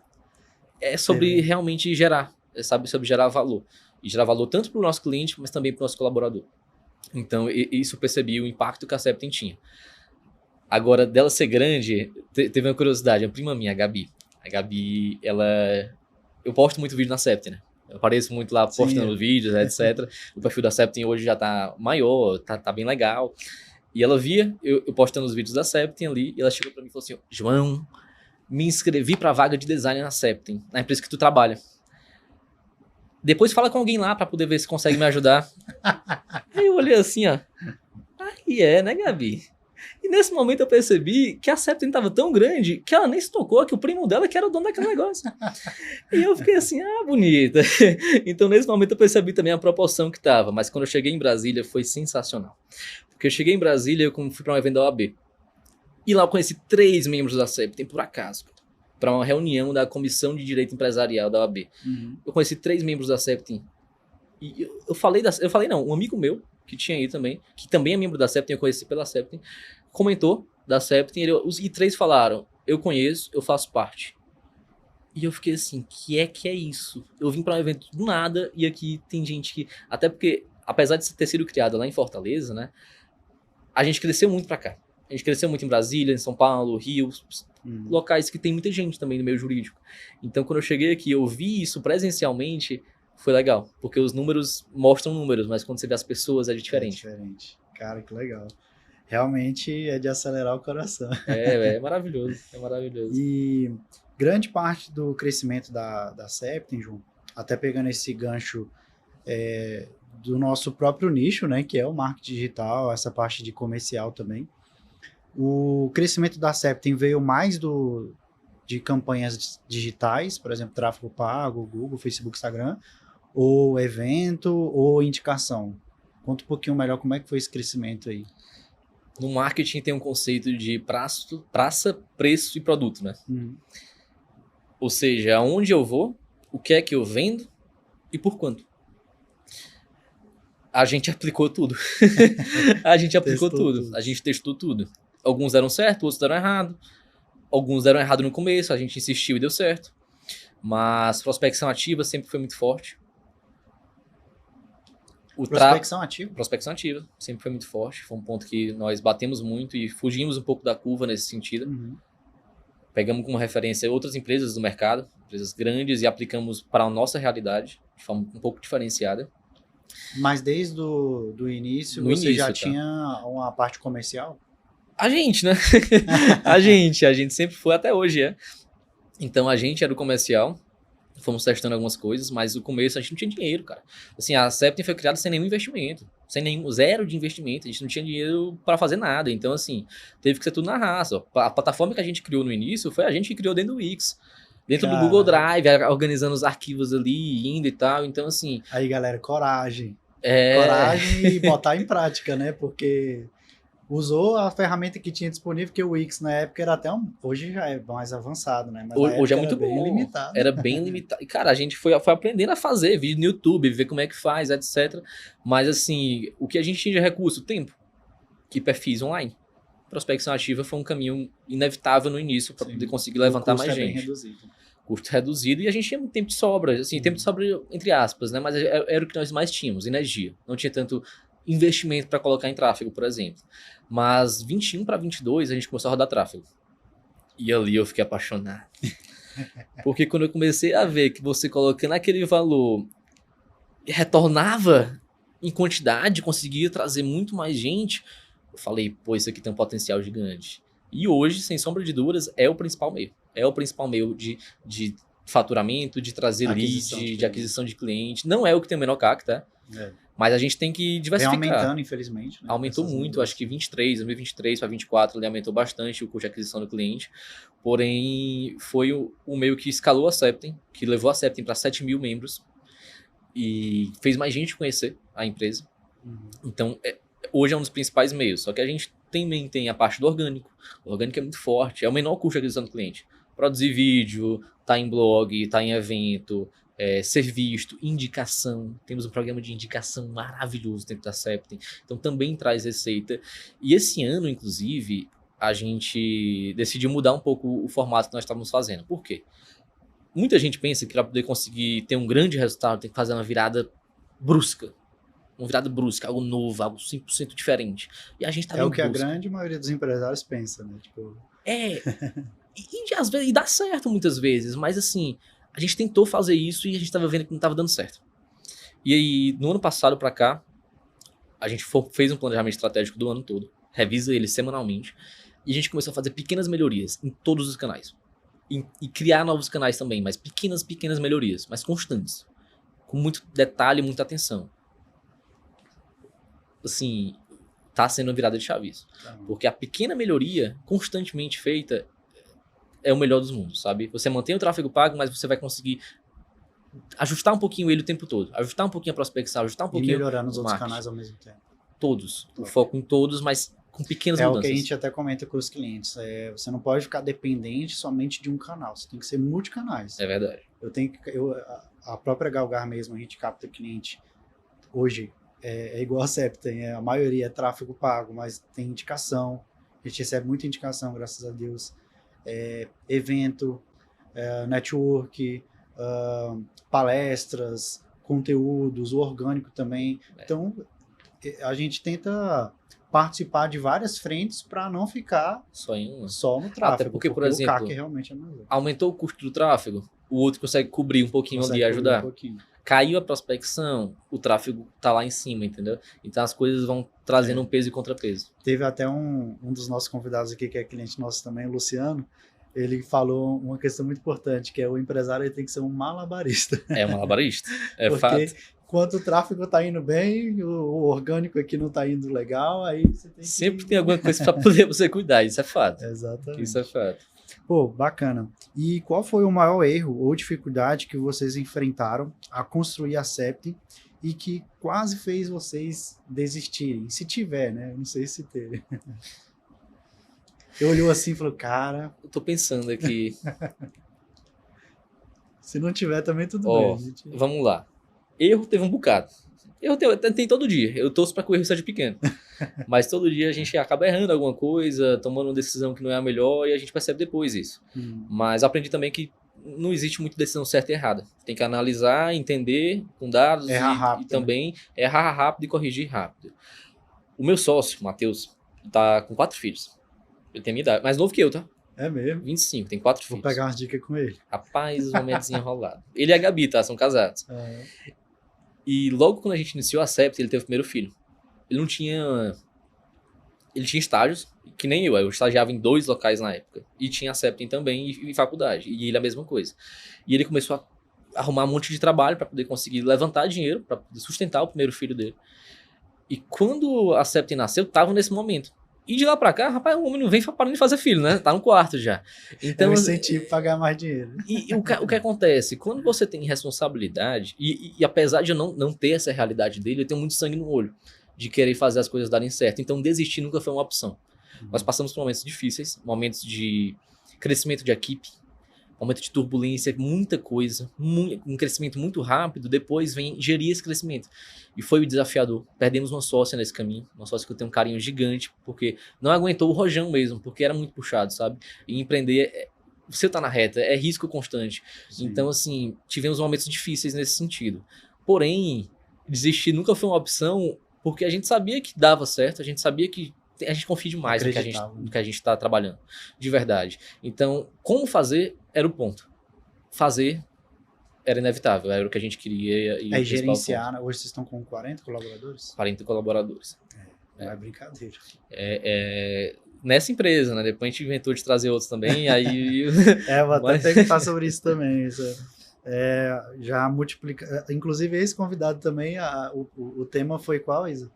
É sobre realmente gerar. Sobre gerar valor. E gerar valor tanto para o nosso cliente, mas também para o nosso colaborador. Então, isso eu percebi o impacto que a Septon tinha. Agora, dela ser grande, teve uma curiosidade. A prima minha, a Gabi. A Gabi, eu posto muito vídeo na Septon, né? Eu apareço muito lá postando vídeos, etc. O perfil da Septon hoje já tá maior, tá bem legal. E ela via eu postando os vídeos da Septon ali, e ela chegou pra mim e falou assim: João, me inscrevi pra vaga de design na Septon, na empresa que tu trabalha. Depois fala com alguém lá pra poder ver se consegue me ajudar. Aí eu olhei assim, ó. Aí né, Gabi? E nesse momento eu percebi que a Septem tava tão grande que ela nem se tocou, que o primo dela que era o dono daquele negócio. E eu fiquei assim, bonita. Então nesse momento eu percebi também a proporção que tava. Mas quando eu cheguei em Brasília foi sensacional. Porque eu cheguei em Brasília, eu fui pra um evento da OAB. E lá eu conheci 3 membros da Septem, por acaso. Para uma reunião da Comissão de Direito Empresarial da OAB. Eu conheci 3 membros da Septem. E eu falei não, um amigo meu, que tinha aí também, que também é membro da Septem, eu conheci pela Septem, comentou da Septem, e 3 falaram, eu conheço, eu faço parte. E eu fiquei assim, que é isso? Eu vim para um evento do nada, e aqui tem gente que, até porque, apesar de ter sido criado lá em Fortaleza, né, a gente cresceu muito pra cá. A gente cresceu muito em Brasília, em São Paulo, Rio, locais que tem muita gente também no meio jurídico. Então, quando eu cheguei aqui, eu vi isso presencialmente, foi legal. Porque os números mostram números, mas quando você vê as pessoas é diferente. É diferente. Cara, que legal. Realmente é de acelerar o coração. É maravilhoso, é maravilhoso. E grande parte do crescimento da Septem, João, até pegando esse gancho do nosso próprio nicho, né, que é o marketing digital, essa parte de comercial também. O crescimento da Septem veio mais de campanhas digitais, por exemplo, tráfego pago, Google, Facebook, Instagram, ou evento, ou indicação. Conta um pouquinho melhor como é que foi esse crescimento aí. No marketing tem um conceito de praça, preço e produto, né? Ou seja, aonde eu vou, o que é que eu vendo e por quanto. A gente aplicou tudo. A gente aplicou tudo. A gente testou tudo. Alguns deram certo, outros deram errado. Alguns deram errado no começo, a gente insistiu e deu certo. Mas prospecção ativa sempre foi muito forte. Prospecção ativa? Prospecção ativa sempre foi muito forte. Foi um ponto que nós batemos muito e fugimos um pouco da curva nesse sentido. Pegamos como referência outras empresas do mercado, empresas grandes, e aplicamos para a nossa realidade, de forma um pouco diferenciada. Mas desde o início, você já tinha uma parte comercial? A gente, né? a gente sempre foi, até hoje Então a gente era o comercial, fomos testando algumas coisas, mas no começo a gente não tinha dinheiro, cara. Assim, a Septem foi criada sem nenhum investimento, zero de investimento, a gente não tinha dinheiro para fazer nada. Então, assim, teve que ser tudo na raça. A plataforma que a gente criou no início foi a gente que criou dentro do Wix. Dentro do Google Drive, organizando os arquivos ali, indo e tal. Então, assim... Aí, galera, coragem. Coragem e botar em prática, né? Porque usou a ferramenta que tinha disponível, que o Wix na época era até hoje já é mais avançado, né? Mas hoje é muito bom. Bem limitado. Era bem limitado. E, cara, a gente foi aprendendo a fazer vídeo no YouTube, ver como é que faz, etc. Mas, assim, o que a gente tinha de recurso? Tempo. Que perfis online. Prospecção ativa foi um caminho inevitável no início para poder conseguir levantar mais gente. Bem reduzido. Custo reduzido, e a gente tinha muito tempo de sobra, assim, tempo de sobra entre aspas, né? Mas era o que nós mais tínhamos, energia. Não tinha tanto investimento para colocar em tráfego, por exemplo. Mas 21 para 22 a gente começou a rodar tráfego. E ali eu fiquei apaixonado. Porque quando eu comecei a ver que você colocando aquele valor retornava em quantidade, conseguia trazer muito mais gente, eu falei, pô, isso aqui tem um potencial gigante. E hoje, sem sombra de dúvidas, é o principal meio. É o principal meio de faturamento, de trazer lead, de aquisição de cliente. Não é o que tem o menor CAC, tá? Mas a gente tem que diversificar. Vem aumentando, infelizmente. Né? Aumentou muito, acho que 2023 para 2024 ele aumentou bastante o custo de aquisição do cliente. Porém, foi o meio que escalou a Septem, que levou a Septem para 7 mil membros e fez mais gente conhecer a empresa. Então, hoje é um dos principais meios. Só que a gente também tem a parte do orgânico. O orgânico é muito forte, é o menor custo de aquisição do cliente. Produzir vídeo, tá em blog, tá em evento, ser visto, indicação. Temos um programa de indicação maravilhoso dentro da Septem. Então também traz receita. E esse ano, inclusive, a gente decidiu mudar um pouco o formato que nós estávamos fazendo. Por quê? Muita gente pensa que para poder conseguir ter um grande resultado tem que fazer uma virada brusca. Uma virada brusca, algo novo, algo 100% diferente. E a gente tá o que a grande maioria dos empresários pensa, né? Tipo... às vezes, e dá certo muitas vezes, mas assim, a gente tentou fazer isso e a gente tava vendo que não tava dando certo. E aí, no ano passado pra cá, a gente fez um planejamento estratégico do ano todo, revisa ele semanalmente, e a gente começou a fazer pequenas melhorias em todos os canais. E criar novos canais também, mas pequenas melhorias, mas constantes. com muito detalhe, muita atenção. Assim, tá sendo uma virada de chave isso. Porque a pequena melhoria, constantemente feita, é o melhor dos mundos, sabe? Você mantém o tráfego pago, mas você vai conseguir ajustar um pouquinho ele o tempo todo. Ajustar um pouquinho a prospecção, ajustar um pouquinho E melhorar nos outros marketing. canais ao mesmo tempo. Todos. O foco em todos, mas com pequenas É mudanças. o que a gente até comenta com os clientes. Você não pode ficar dependente somente de um canal. Você tem que ser multicanais. É verdade. A própria Galgar mesmo, a gente capta cliente hoje. É igual a Septem. A maioria é tráfego pago, mas tem indicação. A gente recebe muita indicação, graças a Deus. Evento, network, palestras, conteúdos, o orgânico também. Então, a gente tenta participar de várias frentes para não ficar só no tráfego. Até porque, por exemplo, o CAC realmente é maior. Aumentou o custo do tráfego, o outro consegue cobrir um pouquinho ali e ajudar. Caiu a prospecção, o tráfego tá lá em cima, entendeu? Então as coisas vão trazendo um peso e contrapeso. Teve até um dos nossos convidados aqui, que é cliente nosso também, o Luciano, ele falou uma questão muito importante, que é o empresário ele tem que ser um malabarista. É um malabarista, é porque fato. Enquanto o tráfego tá indo bem, o orgânico aqui não tá indo legal, aí você tem que... Sempre tem alguma coisa para poder você cuidar, isso é fato. Exatamente. Isso é fato. Pô, bacana. E qual foi o maior erro ou dificuldade que vocês enfrentaram a construir a Septem e que quase fez vocês desistirem? Se tiver, né? Eu não sei se teve. Eu olhou assim e falou, cara... Eu tô pensando aqui... Se não tiver, também tudo bem. Gente. Vamos lá. Erro teve um bocado. Erro tem todo dia. Eu torço para que o erro seja pequeno. Mas todo dia a gente acaba errando alguma coisa, tomando uma decisão que não é a melhor e a gente percebe depois isso. Mas aprendi também que não existe muita decisão certa e errada. Tem que analisar, entender com dados rápido, e também errar rápido e corrigir rápido. O meu sócio, Matheus, tá com 4 filhos. Ele tem a minha idade, mais novo que eu, tá? É mesmo? 25, tem 4 filhos. Vou pegar umas dicas com ele. Rapaz, os momentos enrolados. Ele e a Gabi, tá? São casados. E logo quando a gente iniciou a Septem, ele teve o primeiro filho. Ele tinha estágios, que nem eu estagiava em 2 locais na época. E tinha a Septem também e faculdade. E ele a mesma coisa. E ele começou a arrumar um monte de trabalho para poder conseguir levantar dinheiro, para poder sustentar o primeiro filho dele. E quando a Septem nasceu, tava nesse momento. E de lá pra cá, rapaz, o homem não vem parando de fazer filho, né? Tá no quarto já. Então, é um incentivo pra pagar mais dinheiro. E o que acontece? Quando você tem responsabilidade, e apesar de eu não ter essa realidade dele, eu tenho muito sangue no olho de querer fazer as coisas darem certo. Então, desistir nunca foi uma opção. Nós passamos por momentos difíceis, momentos de crescimento de equipe, momento de turbulência, muita coisa, um crescimento muito rápido, depois vem gerir esse crescimento. E foi o desafiador. Perdemos uma sócia nesse caminho, uma sócia que eu tenho um carinho gigante, porque não aguentou o rojão mesmo, porque era muito puxado, sabe? E empreender, você tá na reta, é risco constante. Sim. Então, assim, tivemos momentos difíceis nesse sentido. Porém, desistir nunca foi uma opção, porque a gente sabia que dava certo, a gente sabia que a gente confia demais no que a gente está trabalhando, de verdade. Então, como fazer era o ponto. Fazer era inevitável, era o que a gente queria. E gerenciar, hoje vocês estão com 40 colaboradores? 40 colaboradores. Não é brincadeira. Nessa empresa, né? Depois a gente inventou de trazer outros também, aí... vou até perguntar sobre isso também, já multiplica... Inclusive, esse convidado também, o tema foi qual, Isa?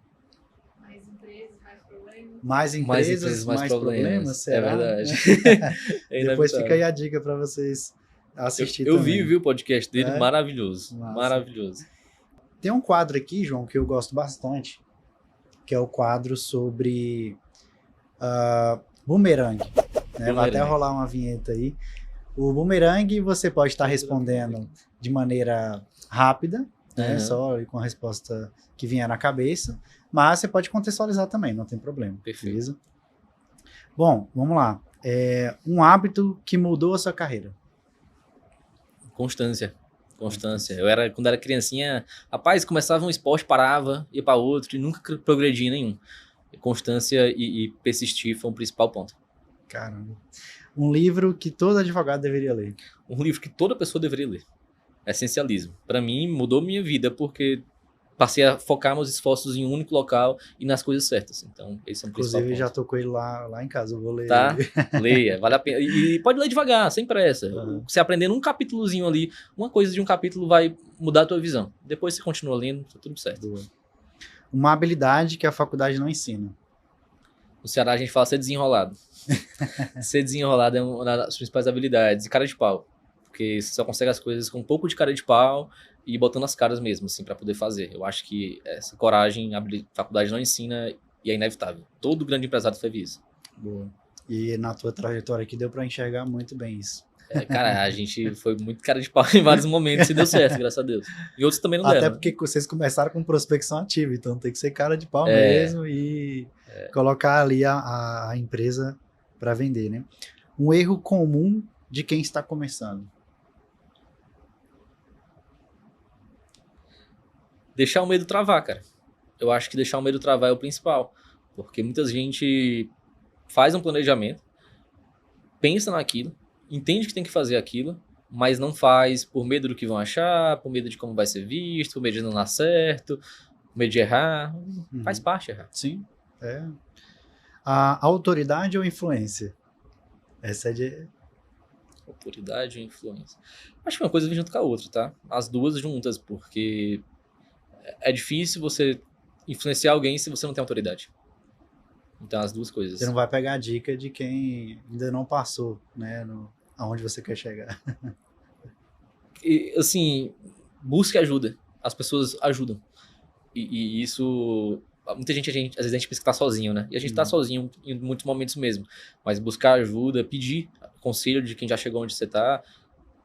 Mais empresas, mais problemas, será? É verdade. Depois fica aí a dica para vocês assistirem. Eu vi o podcast dele, maravilhoso. Massa. Maravilhoso. Tem um quadro aqui, João, que eu gosto bastante, que é o quadro sobre bumerangue. Né? Vai até rolar uma vinheta aí. O bumerangue você pode estar respondendo de maneira rápida, né? Só com a resposta que vier na cabeça. Mas você pode contextualizar também, não tem problema. Perfeito. Beleza? Bom, vamos lá. Um hábito que mudou a sua carreira. Constância. Quando era criancinha, rapaz, começava um esporte, parava, ia para outro e nunca progredia nenhum. Constância e persistir foi o principal ponto. Caramba. Um livro que todo advogado deveria ler. Um livro que toda pessoa deveria ler. Essencialismo. Para mim, mudou minha vida, porque passei a focar meus esforços em um único local e nas coisas certas. Então, esse é um principal Inclusive, ponto. já tô com ele lá em casa, eu vou ler Tá? ele. Leia, vale a pena. E pode ler devagar, sem pressa. Você aprendendo um capítulozinho ali, uma coisa de um capítulo vai mudar a tua visão. Depois você continua lendo, tá tudo certo. Boa. Uma habilidade que a faculdade não ensina. No Ceará a gente fala ser desenrolado. Ser desenrolado é uma das principais habilidades. E cara de pau. Porque você só consegue as coisas com um pouco de cara de pau e botando as caras mesmo, assim, pra poder fazer. Eu acho que essa coragem a faculdade não ensina e é inevitável. Todo grande empresário teve isso. Boa. E na tua trajetória aqui deu pra enxergar muito bem isso. Cara, a gente foi muito cara de pau em vários momentos e deu certo, graças a Deus. E outros também não deram. Até porque vocês começaram com prospecção ativa, então tem que ser cara de pau mesmo e colocar ali a empresa para vender, né? Um erro comum de quem está começando. Deixar o medo travar, cara. Eu acho que deixar o medo travar é o principal. Porque muita gente faz um planejamento, pensa naquilo, entende que tem que fazer aquilo, mas não faz por medo do que vão achar, por medo de como vai ser visto, por medo de não dar certo, por medo de errar. Faz parte errar. Sim, A autoridade ou influência? Essa é de... Autoridade ou influência? Acho que uma coisa vem junto com a outra, tá? As duas juntas, porque é difícil você influenciar alguém se você não tem autoridade. Então, as duas coisas. Você não vai pegar a dica de quem ainda não passou, né? Aonde você quer chegar. E, assim, busque ajuda. As pessoas ajudam. E isso... Muita gente, às vezes a gente pensa que tá sozinho, né? E a gente tá sozinho em muitos momentos mesmo. Mas buscar ajuda, pedir conselho de quem já chegou onde você tá.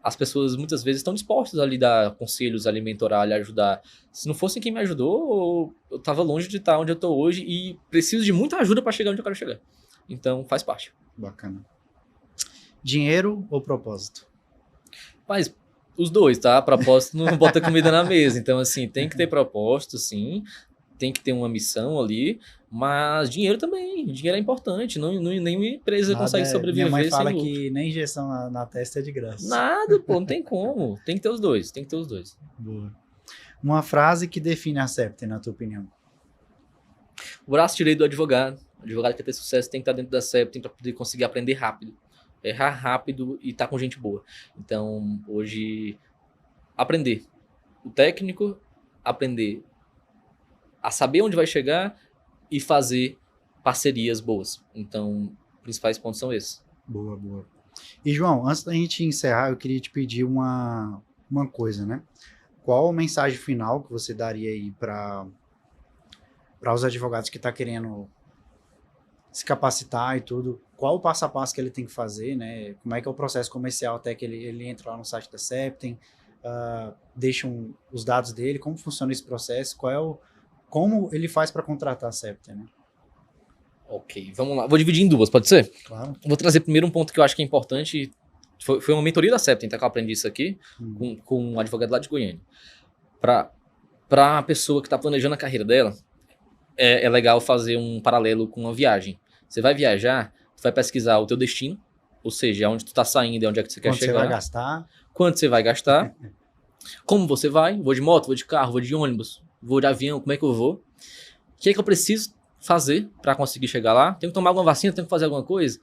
As pessoas muitas vezes estão dispostas a lhe dar conselhos, a lhe mentorar, a lhe ajudar. Se não fosse quem me ajudou, eu tava longe de estar onde eu tô hoje e preciso de muita ajuda para chegar onde eu quero chegar. Então, faz parte. Bacana. Dinheiro ou propósito? Mas os dois, tá? Propósito não bota comida na mesa. Então, assim, tem que ter propósito, sim. Tem que ter uma missão ali. Mas dinheiro também. Dinheiro é importante. Nenhuma empresa consegue sobreviver sem lucro. Minha mãe fala lucro. que nem injeção na testa é de graça. Nada, pô. Não tem como. Tem que ter os dois. Tem que ter os dois. Boa. Uma frase que define a Septem, na tua opinião? O braço direito do advogado. O advogado que quer ter sucesso tem que estar dentro da Septem para poder conseguir aprender rápido. Errar rápido e estar com gente boa. Então, hoje, aprender. O técnico, aprender a saber onde vai chegar e fazer parcerias boas. Então, os principais pontos são esses. Boa, boa. E, João, antes da gente encerrar, eu queria te pedir uma coisa, né? Qual a mensagem final que você daria aí para os advogados que estão querendo se capacitar e tudo? Qual o passo a passo que ele tem que fazer, né? Como é que é o processo comercial até que ele entra lá no site da Septem, deixam os dados dele, como funciona esse processo, como ele faz para contratar a Septem, né? Ok, vamos lá. Vou dividir em duas, pode ser? Claro. Vou trazer primeiro um ponto que eu acho que é importante. Foi uma mentoria da Septem, tá? Que eu aprendi isso aqui com um advogado lá de Goiânia. Para a pessoa que está planejando a carreira dela, é legal fazer um paralelo com uma viagem. Você vai viajar, tu vai pesquisar o teu destino, ou seja, onde tu tá saindo e onde é que você quer chegar. Quanto você vai gastar. Quanto você vai gastar. Como você vai. Vou de moto, vou de carro, vou de ônibus, vou de avião, como é que eu vou. O que é que eu preciso fazer para conseguir chegar lá? Tenho que tomar alguma vacina, tenho que fazer alguma coisa.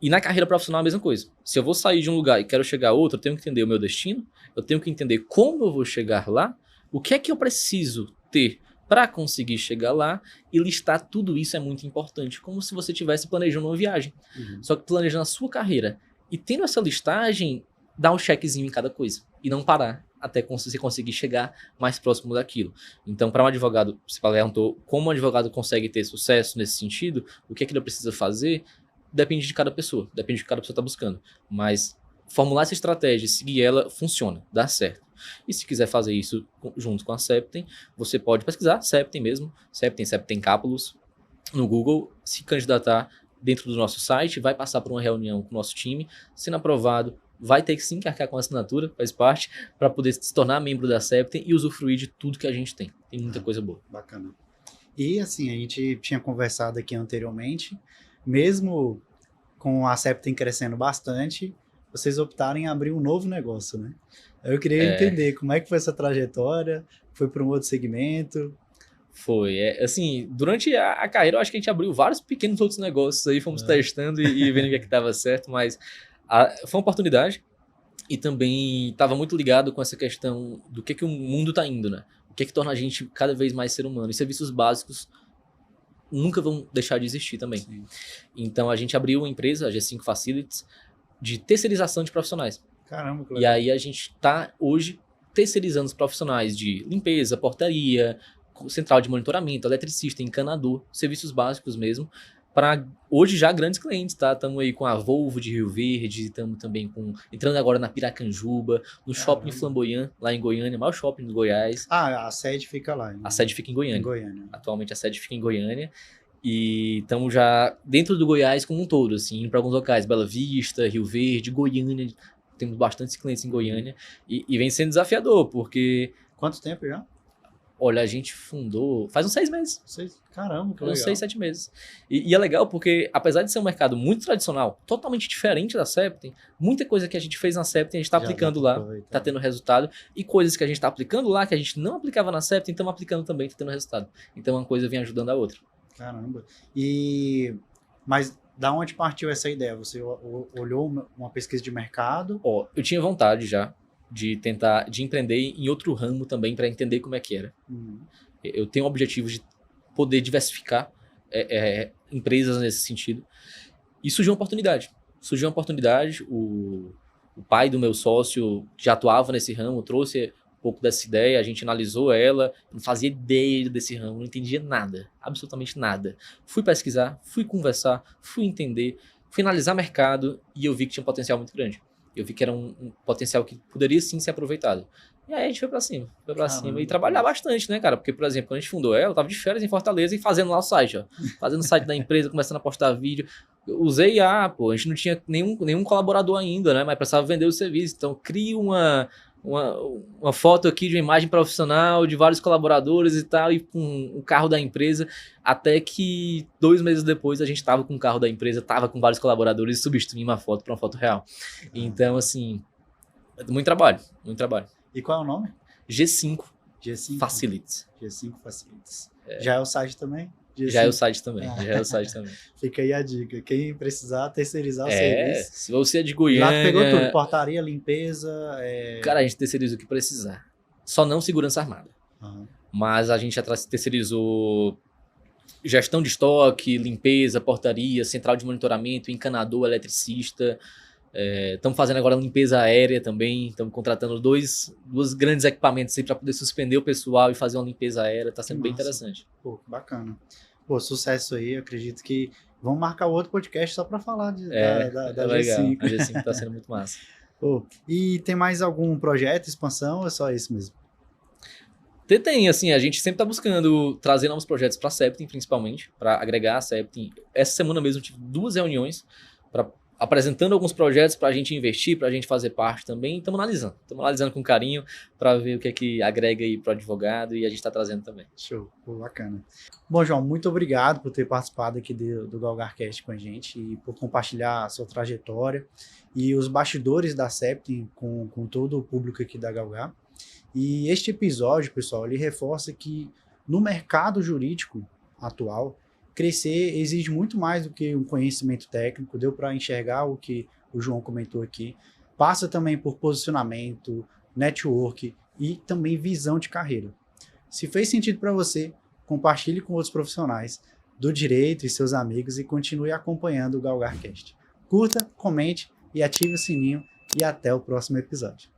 E na carreira profissional é a mesma coisa. Se eu vou sair de um lugar e quero chegar a outro, eu tenho que entender o meu destino, eu tenho que entender como eu vou chegar lá, o que é que eu preciso ter para conseguir chegar lá, e listar tudo isso é muito importante, como se você estivesse planejando uma viagem. Só que planejando a sua carreira. E tendo essa listagem, dá um checkzinho em cada coisa. E não parar até você conseguir chegar mais próximo daquilo. Então, para um advogado, você perguntou como um advogado consegue ter sucesso nesse sentido, o que é que ele precisa fazer, depende de cada pessoa. Depende de que cada pessoa está buscando. Mas formular essa estratégia, seguir ela, funciona, dá certo. E se quiser fazer isso junto com a Septem, você pode pesquisar Septem mesmo, Septem Capulus, no Google, se candidatar dentro do nosso site, vai passar por uma reunião com o nosso time, sendo aprovado, vai ter que sim arcar com a assinatura, faz parte, para poder se tornar membro da Septem e usufruir de tudo que a gente tem. Tem muita coisa boa. Bacana. E assim, a gente tinha conversado aqui anteriormente, mesmo com a Septem crescendo bastante, vocês optaram em abrir um novo negócio, né? Eu queria entender como é que foi essa trajetória, Foi para um outro segmento? Foi. Assim, durante a carreira, eu acho que a gente abriu vários pequenos outros negócios aí, fomos testando e vendo o que é que estava certo, mas foi uma oportunidade e também estava muito ligado com essa questão do que o mundo está indo, né? O que torna a gente cada vez mais ser humano. E serviços básicos nunca vão deixar de existir também. Sim. Então, a gente abriu uma empresa, a G5 Facilities, de terceirização de profissionais. Caramba, que E legal. aí a gente está hoje terceirizando os profissionais de limpeza, portaria, central de monitoramento, eletricista, encanador, serviços básicos mesmo, para hoje já grandes clientes, tá? Estamos aí com a Volvo de Rio Verde, estamos também entrando agora na Piracanjuba, no Shopping Flamboyant, lá em Goiânia, maior shopping do Goiás. A sede fica lá. A sede fica em Goiânia. Em Goiânia. Atualmente a sede fica em Goiânia. E estamos já dentro do Goiás como um todo, assim, indo para alguns locais, Bela Vista, Rio Verde, Goiânia. Temos bastantes clientes em Goiânia. E vem sendo desafiador, porque... Quanto tempo já? Olha, a gente fundou faz uns 6 meses. Caramba, que Uns legal. 6, 7 meses. E é legal porque, apesar de ser um mercado muito tradicional, totalmente diferente da Septem, muita coisa que a gente fez na Septem a gente está aplicando lá, está tendo resultado. E coisas que a gente está aplicando lá, que a gente não aplicava na Septem, estamos aplicando também, está tendo resultado. Então, uma coisa vem ajudando a outra. Caramba. Mas da onde partiu essa ideia? Você olhou uma pesquisa de mercado? Eu tinha vontade já de tentar, de empreender em outro ramo também, para entender como é que era. Eu tenho o objetivo de poder diversificar empresas nesse sentido. E surgiu uma oportunidade. O pai do meu sócio já atuava nesse ramo, trouxe um pouco dessa ideia, a gente analisou ela, não fazia ideia desse ramo, não entendia nada, absolutamente nada. Fui pesquisar, fui conversar, fui entender, fui analisar mercado e eu vi que tinha um potencial muito grande. Eu vi que era um potencial que poderia sim ser aproveitado. E aí a gente foi pra cima e trabalhar bastante, né, cara? Porque, por exemplo, quando a gente fundou ela, eu tava de férias em Fortaleza e fazendo lá o site, ó. Fazendo o site da empresa, começando a postar vídeo. Eu usei a gente não tinha nenhum colaborador ainda, né? Mas precisava vender o serviço. Então, cria uma foto aqui de uma imagem profissional de vários colaboradores e tal, e com o carro da empresa, até que 2 meses depois a gente tava com o carro da empresa, tava com vários colaboradores e substituímos uma foto para uma foto real. Então, assim, muito trabalho. E qual é o nome? G5 G5 Facilities. G5 Facilities. Já é o site também? G5. Já é o site também. Fica aí a dica. Quem precisar terceirizar o serviço. Se você é de Goiânia... Lá pegou tudo. Portaria, limpeza... Cara, a gente terceiriza o que precisar. Só não segurança armada. Mas a gente já terceirizou gestão de estoque, limpeza, portaria, central de monitoramento, encanador, eletricista. Estamos fazendo agora limpeza aérea também. Estamos contratando dois grandes equipamentos aí para poder suspender o pessoal e fazer uma limpeza aérea. Está sendo bem interessante. Pô, bacana. Pô, sucesso aí. Eu acredito que vamos marcar outro podcast só para falar da legal. G5. A G5 está sendo muito massa. Pô, e tem mais algum projeto, expansão ou é só isso mesmo? Tem, assim, a gente sempre está buscando trazer novos projetos para a Septem, principalmente, para agregar a Septem. Essa semana mesmo tive 2 reuniões apresentando alguns projetos para a gente investir, para a gente fazer parte também. Estamos analisando com carinho para ver o que é que agrega aí para o advogado e a gente está trazendo também. Show, pô, bacana. Bom, João, muito obrigado por ter participado aqui do GalgarCast com a gente e por compartilhar a sua trajetória e os bastidores da Septem com todo o público aqui da Galgar. E este episódio, pessoal, ele reforça que no mercado jurídico atual, crescer exige muito mais do que um conhecimento técnico, deu para enxergar o que o João comentou aqui, passa também por posicionamento, network e também visão de carreira. Se fez sentido para você, compartilhe com outros profissionais do direito e seus amigos e continue acompanhando o GalgarCast. Curta, comente e ative o sininho e até o próximo episódio.